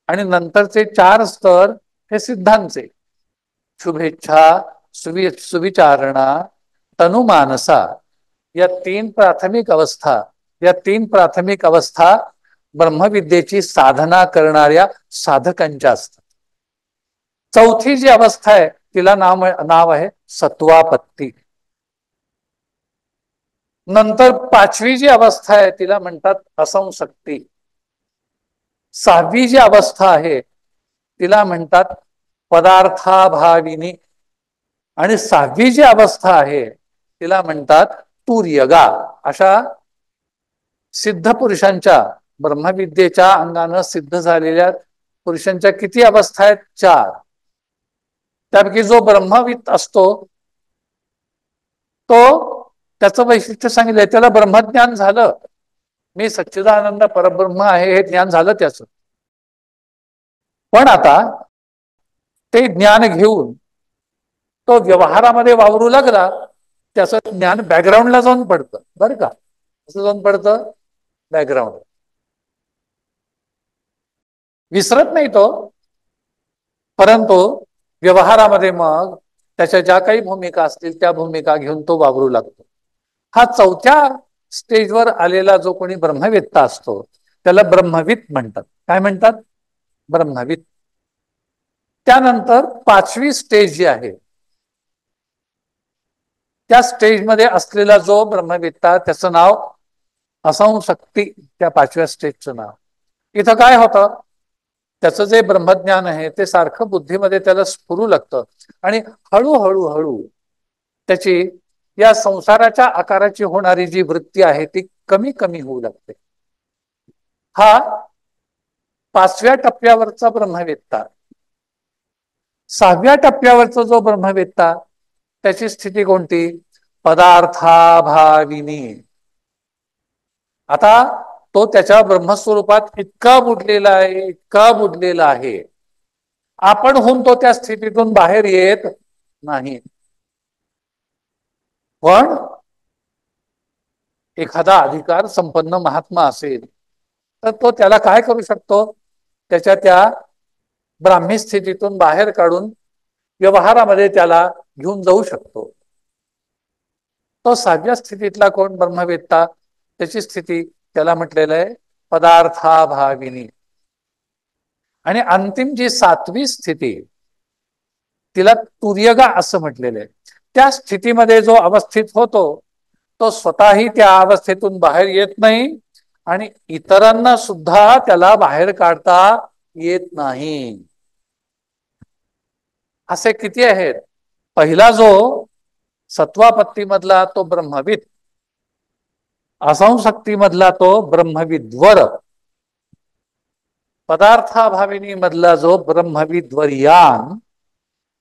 Speaker 3: आणि नंतरचे 4 स्तर हे सिद्धांचे. शुभेच्छा, सुविचारणा, तनुमानसा, या 3 प्राथमिक अवस्था, या 3 प्राथमिक अवस्था ब्रह्मविद्येची साधना करणाऱ्या साधकांच्या असतात. चौथी जी अवस्था आहे तिला नाव आहे सत्वापत्ती. नंतर 5वी जी अवस्था आहे तिला म्हणतात असंशक्ती. 6वी जी अवस्था आहे तिला म्हणतात पदार्थाभाविनी. आणि 6वी जी अवस्था आहे तिला म्हणतात तुर्यगा. अशा सिद्ध पुरुषांच्या, ब्रह्मविद्येच्या अंगानं सिद्ध झालेल्या पुरुषांच्या किती अवस्था आहेत? 4. त्यापैकी जो ब्रह्मविद असतो तो, त्याचं वैशिष्ट्य सांगितलंय, त्याला ब्रह्मज्ञान झालं, मी सच्चिदानंद परब्रह्म आहे हे ज्ञान झालं त्याचं. पण आता ते ज्ञान घेऊन तो व्यवहारामध्ये वावरू लागला, त्याचं ज्ञान बॅकग्राऊंडला जाऊन पडतं. बरं का? कसं जाऊन पडतं? बॅकग्राऊंड. विसरत नाही तो, परंतु व्यवहारामध्ये मग त्याच्या ज्या काही भूमिका असतील त्या भूमिका घेऊन तो वावरू लागतो. हा 4थ्या स्टेजवर आलेला जो कोणी ब्रह्मवेत्ता असतो त्याला ब्रह्मविद म्हणतात. काय म्हणतात? ब्रह्मविद. त्यानंतर 5वी स्टेज जी आहे त्या स्टेजमध्ये असलेला जो ब्रह्मवेत्ता, त्याचं नाव असंशक्ती. त्या 5व्या स्टेजचं नाव. इथं काय होतं? त्याचं जे ब्रह्मज्ञान आहे ते सारखं बुद्धीमध्ये त्याला स्फुरू लागतं आणि हळूहळू हळू त्याची या संसाराच्या आकाराची होणारी जी वृत्ती आहे ती कमी कमी होऊ लागते. हा 5व्या टप्प्यावरचा ब्रह्मवेत्ता. 6व्या टप्प्यावरचा जो ब्रह्मवेत्ता, त्याची स्थिती कोणती? पदार्थाभाविनी. आता तो त्याच्या ब्रह्मस्वरूपात इतका बुडलेला आहे, इतका बुडलेला आहे, आपण होऊन तो त्या स्थितीतून बाहेर येत नाही. पण एखादा अधिकार संपन्न महात्मा असेल तर तो त्याला काय करू शकतो? त्याच्या त्या ब्राह्मी स्थितीतून बाहेर काढून व्यवहारामध्ये त्याला घेऊन जाऊ शकतो. तो 6व्या स्थितीतला कोण ब्रह्मवेत्ता, त्याची स्थिती त्याला म्हटलेलं आहे पदार्थाभाविनी. आणि अंतिम जी 7वी स्थिती तिला तुर्यगा असं म्हटलेलं आहे. त्या स्थितीमध्ये जो अवस्थित होतो तो स्वतःही त्या अवस्थेतून बाहेर येत नाही आणि इतरांना सुद्धा त्याला बाहेर काढता येत नाही. असे किती आहेत? पहिला जो सत्वापत्ती मधला तो ब्रह्मविद, असंशक्ती मधला तो ब्रह्मविद्वर, पदार्थाभाविनी मधला जो ब्रह्मविद्वर्यान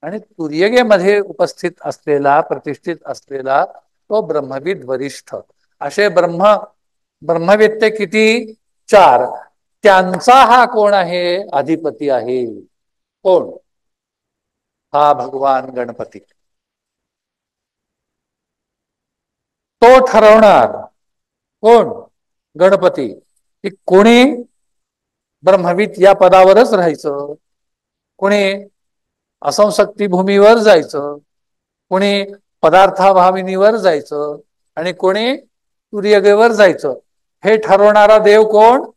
Speaker 3: आणि तुर्यगेमध्ये उपस्थित असलेला, प्रतिष्ठित असलेला तो ब्रह्मविद वरिष्ठ. असे ब्रह्मवेत्ते किती? 4. त्यांचा हा कोण आहे? अधिपती आहे. कोण? हा भगवान गणपती. तो ठरवणार. कोण? गणपती. की कोणी ब्रह्मविद या पदावरच राहायचं, कोणी असंशक्ती भूमीवर जायचं, कोणी पदार्थाभाविनीवर जायचं आणि कोणी तुर्यगेवर जायचं. हे ठरवणारा देव कोण?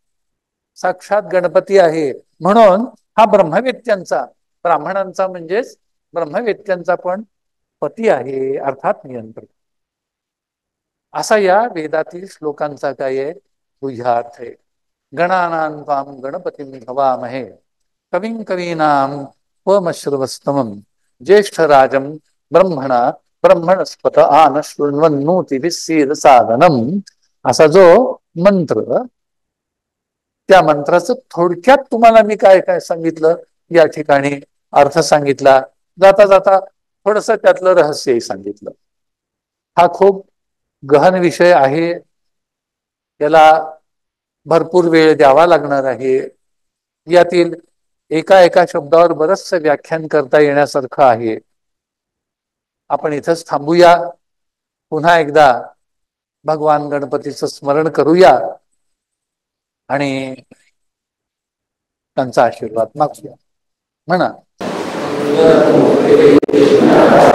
Speaker 3: साक्षात गणपती आहे. म्हणून हा ब्रह्मवेत्यांचा, ब्राह्मणांचा म्हणजेच ब्रह्मवेत्यांचा पण पती आहे, अर्थात नियंत्रक. असा या वेदातील श्लोकांचा काय आहे? बुझ्यार्थ आहे. गणानां त्वां गणपतिं हवामहे कविं कवीनां त्वमश्रवस्तमं ज्येष्ठराजं ब्रह्मणस्पत आन शृण्वन्नोतिभिः सीदसादनम्. असा जो मंत्र, त्या मंत्राचं थोडक्यात तुम्हाला मी काय काय सांगितलं या ठिकाणी अर्थ सांगितला, जाता जाता थोडस त्यातलं रहस्यही सांगितलं. हा खूप गहन विषय आहे, याला भरपूर वेळ द्यावा लागणार आहे. यातील एका एका शब्दावर बरचसं व्याख्यान करता येण्यासारखं आहे. आपण इथंच थांबूया. पुन्हा एकदा भगवान गणपतीचं स्मरण करूया आणि त्यांचा आशीर्वाद मागूया. म्हणा.
Speaker 1: Krishna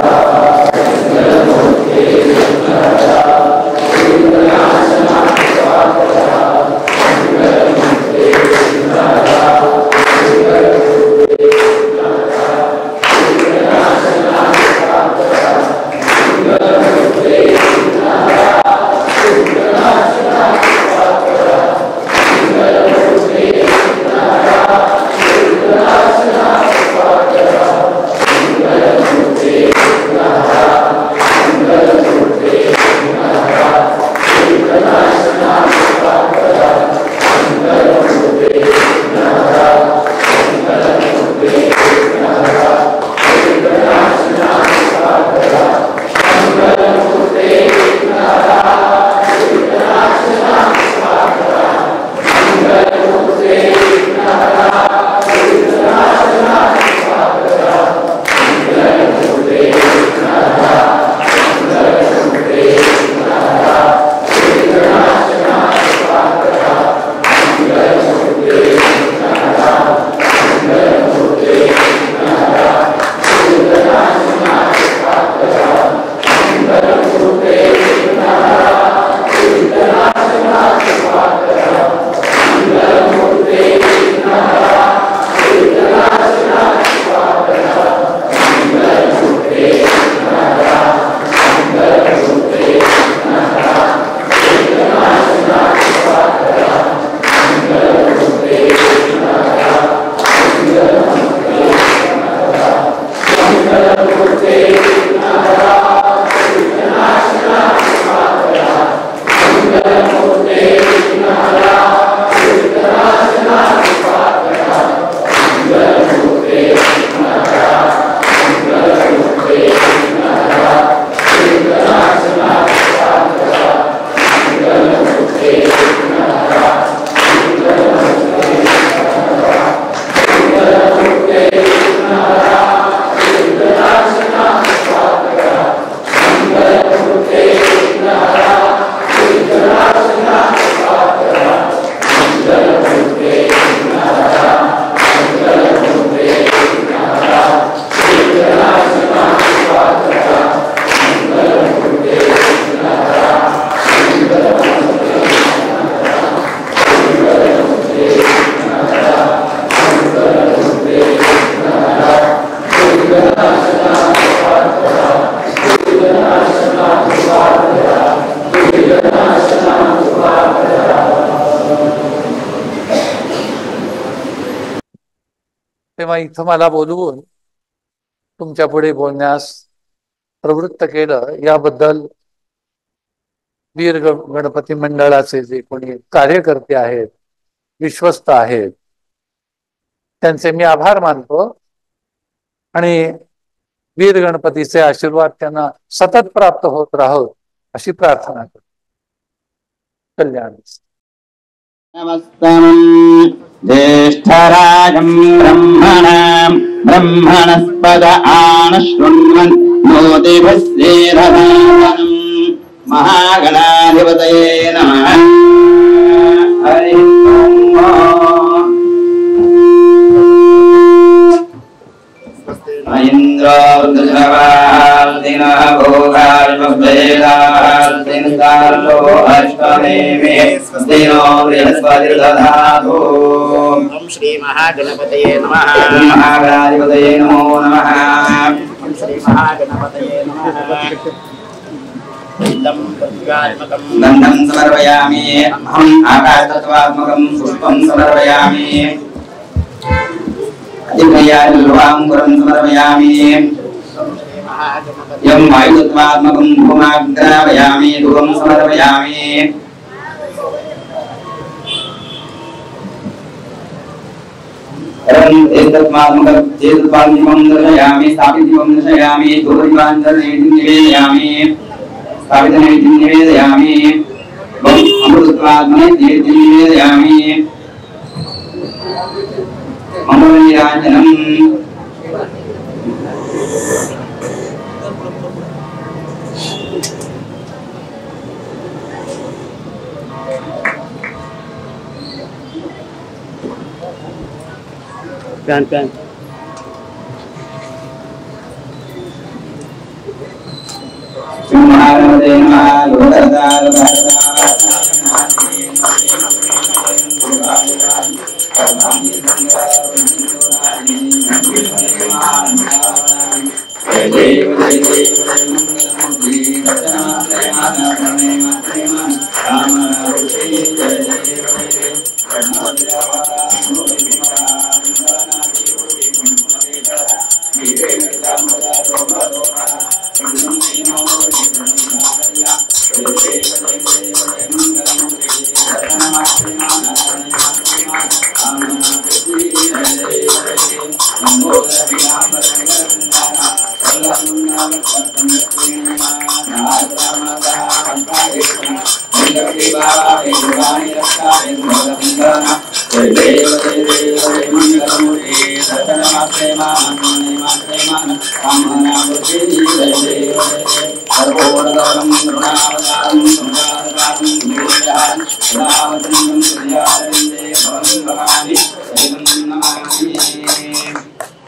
Speaker 3: इथं मला बोलवून तुमच्या पुढे बोलण्यास प्रवृत्त केलं याबद्दल वीर गणपती मंडळाचे जे कोणी कार्यकर्ते आहेत, विश्वस्त आहेत, त्यांचे मी आभार मानतो आणि वीर गणपतीचे आशीर्वाद त्यांना सतत प्राप्त होत राहो अशी प्रार्थना करतो. कल्याण.
Speaker 4: नमस्तमं ज्येष्ठराजं ब्रह्मणस्पद आनशृण्वन् नोतिभिस्सेदसादनं महागणाधिपतये नमः. हरि ओम्. इंद्रवृद्धश्रवादिनः भोगाल्पभेदाल्तिन्दालो अष्टमेमे दिनो बृहस्पतिर्दधातु.
Speaker 5: ओम श्री महागणपतये नमः.
Speaker 4: महागणाधिपतये नमो नमः.
Speaker 5: ओम श्री महागणपतये नमः.
Speaker 4: गन्धं समर्पयामि. अहम् आकाशतत्त्वात्मकं पुष्पं समर्पयामि. अतिप्रियाल्वाङ्कुरं समर्पयामि. यं वायुतत्त्वात्मकं धूमाग्रापयामि. धूपं समर्पयामि. एतत्त्वात्मकं चेतत्त्वात्मकं दर्शयामि. स्थापितं दर्शयामि. धूपदीपान्तरनैवेद्यं निवेदयामि. स्थापितनैवेद्यं निवेदयामि. अमृतत्वात्मने नैवेद्यं निवेदयामि. मंगलनीराजनम
Speaker 5: प्यान प्यान
Speaker 4: महागणपतये नमः. लोकदाल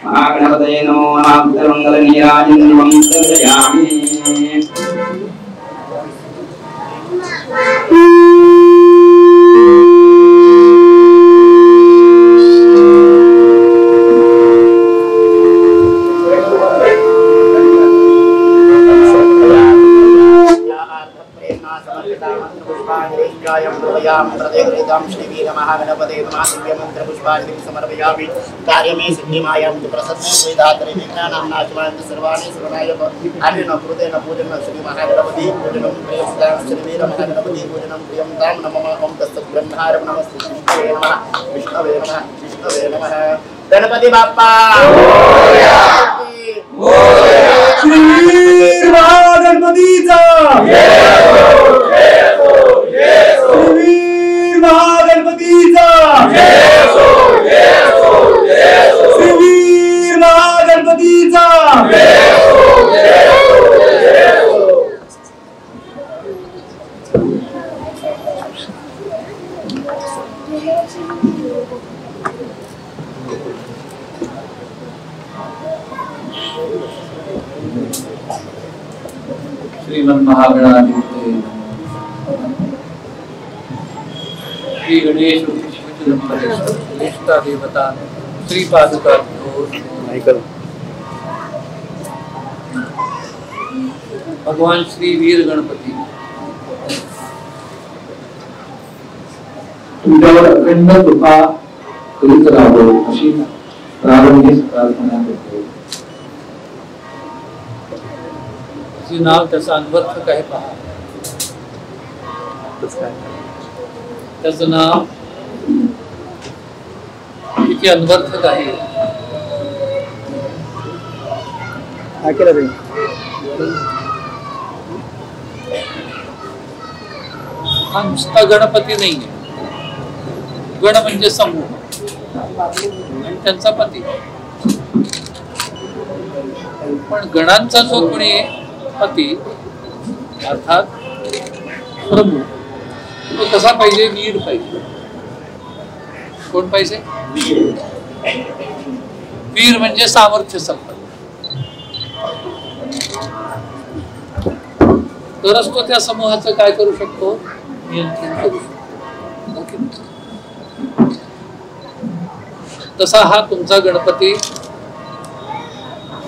Speaker 4: महागणपतये नमो नमः. मंगलनीराजनम दर्शयामि.
Speaker 5: महागणपतये नमः. दिव्यमंत्र पुष्पांजलिं समर्पयामि. कार्यमे सिद्धिमायं प्रसन्ने वेदात्रे विज्ञानां नाशवान् सर्वाणि सर्वनाय आर्यन कृतेन पूजन श्री महागणपति पूजनं प्रियं श्री महागणपति पूजनं प्रियं तां नमः. ओम तत्सत् ब्रह्मार्पणं नमस्ते. विष्णवे नमः. विष्णवे नमः. विष्णवे नमः. गणपति बाप्पा मोरया. श्री महागणपतीचा जय हो. जय हो. जय हो. महागणपतीचा जय हो. जय हो. जय हो. श्री महागणपतीचा जय हो. जय हो. जय हो.
Speaker 3: श्रीमन महागणाधिपते श्री गणेश इष्टा देवता श्री पादुका भगवान श्री वीर गणपती तुमच्यावर अखंड कृपा करीत राहावं अशी प्रारंभीच प्रार्थना करतो.
Speaker 6: जे नाव त्याचं अन्वर्थक आहे पहा. त्याचं नाव किती अन्वर्थक आहे. हा नुसता गणपती नाहीये. गण म्हणजे समूह आणि त्यांचा पती. पण गणांचा जो कोणी पती अर्थात प्रभू तो कसा पाहिजे. वीर पाहिजे. कोण पाहिजे. वीर म्हणजे सामर्थ्य संपन्न. तरच तो त्या समूहाचं काय करू शकतो. नियंत्रण करू शकतो. तसा हा तुमचा गणपती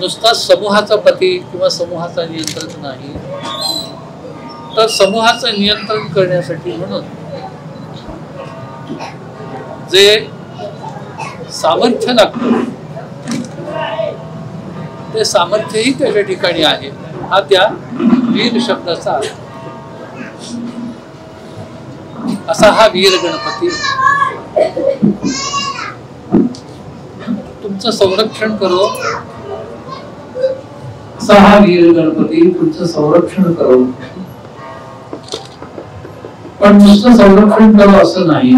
Speaker 6: नुसता समूहाचा पती किंवा समूहाचा नियंत्रण नाही, तर समूहाचं नियंत्रण करण्यासाठी म्हणून जे सामर्थ्य लागतं ते सामर्थ्यही त्याच्या ठिकाणी आहे. हा त्या वीर शब्दाचा अर्थ. असा हा वीर गणपती तुमचं संरक्षण करो. असा हा वीर गणपती तुमचं संरक्षण करो. पण नुसतं संरक्षण करो असं नाही.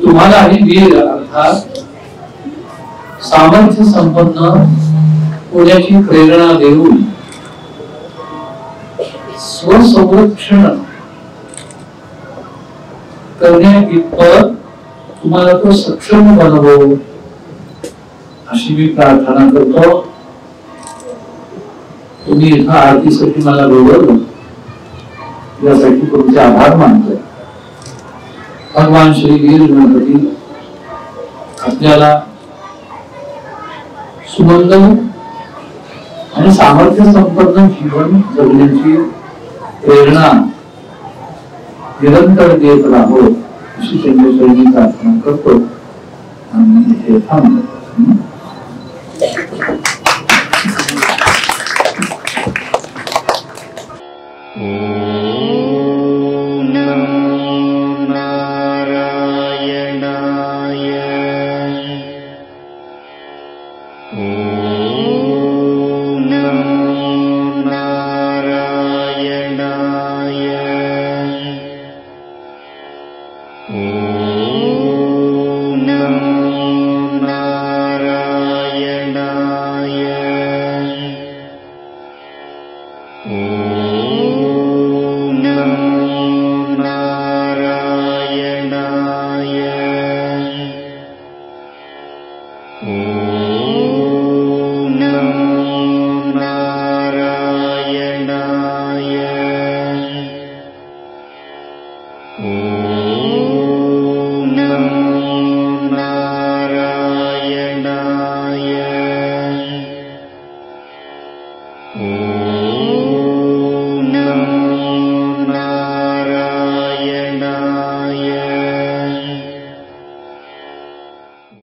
Speaker 6: तुम्हाला ही वीर अर्थात सामर्थ्य संपन्न होण्याची प्रेरणा देऊन स्वसंरक्षण करण्याइतपत तुम्हाला तो सक्षम बनवो अशी मी प्रार्थना करतो. तुम्ही इथं आरतीसाठी मला बोलवलं यासाठी तुमचे आभार मानतोय. भगवान श्री वीर गणपती आपल्याला सुमंगल आणि सामर्थ्य संपन्न जीवन जगण्याची प्रेरणा निरंतर देत राहो अशी त्यांच्या चरणी प्रार्थना करतो आणि इथे थांबतो.
Speaker 7: नारायणाय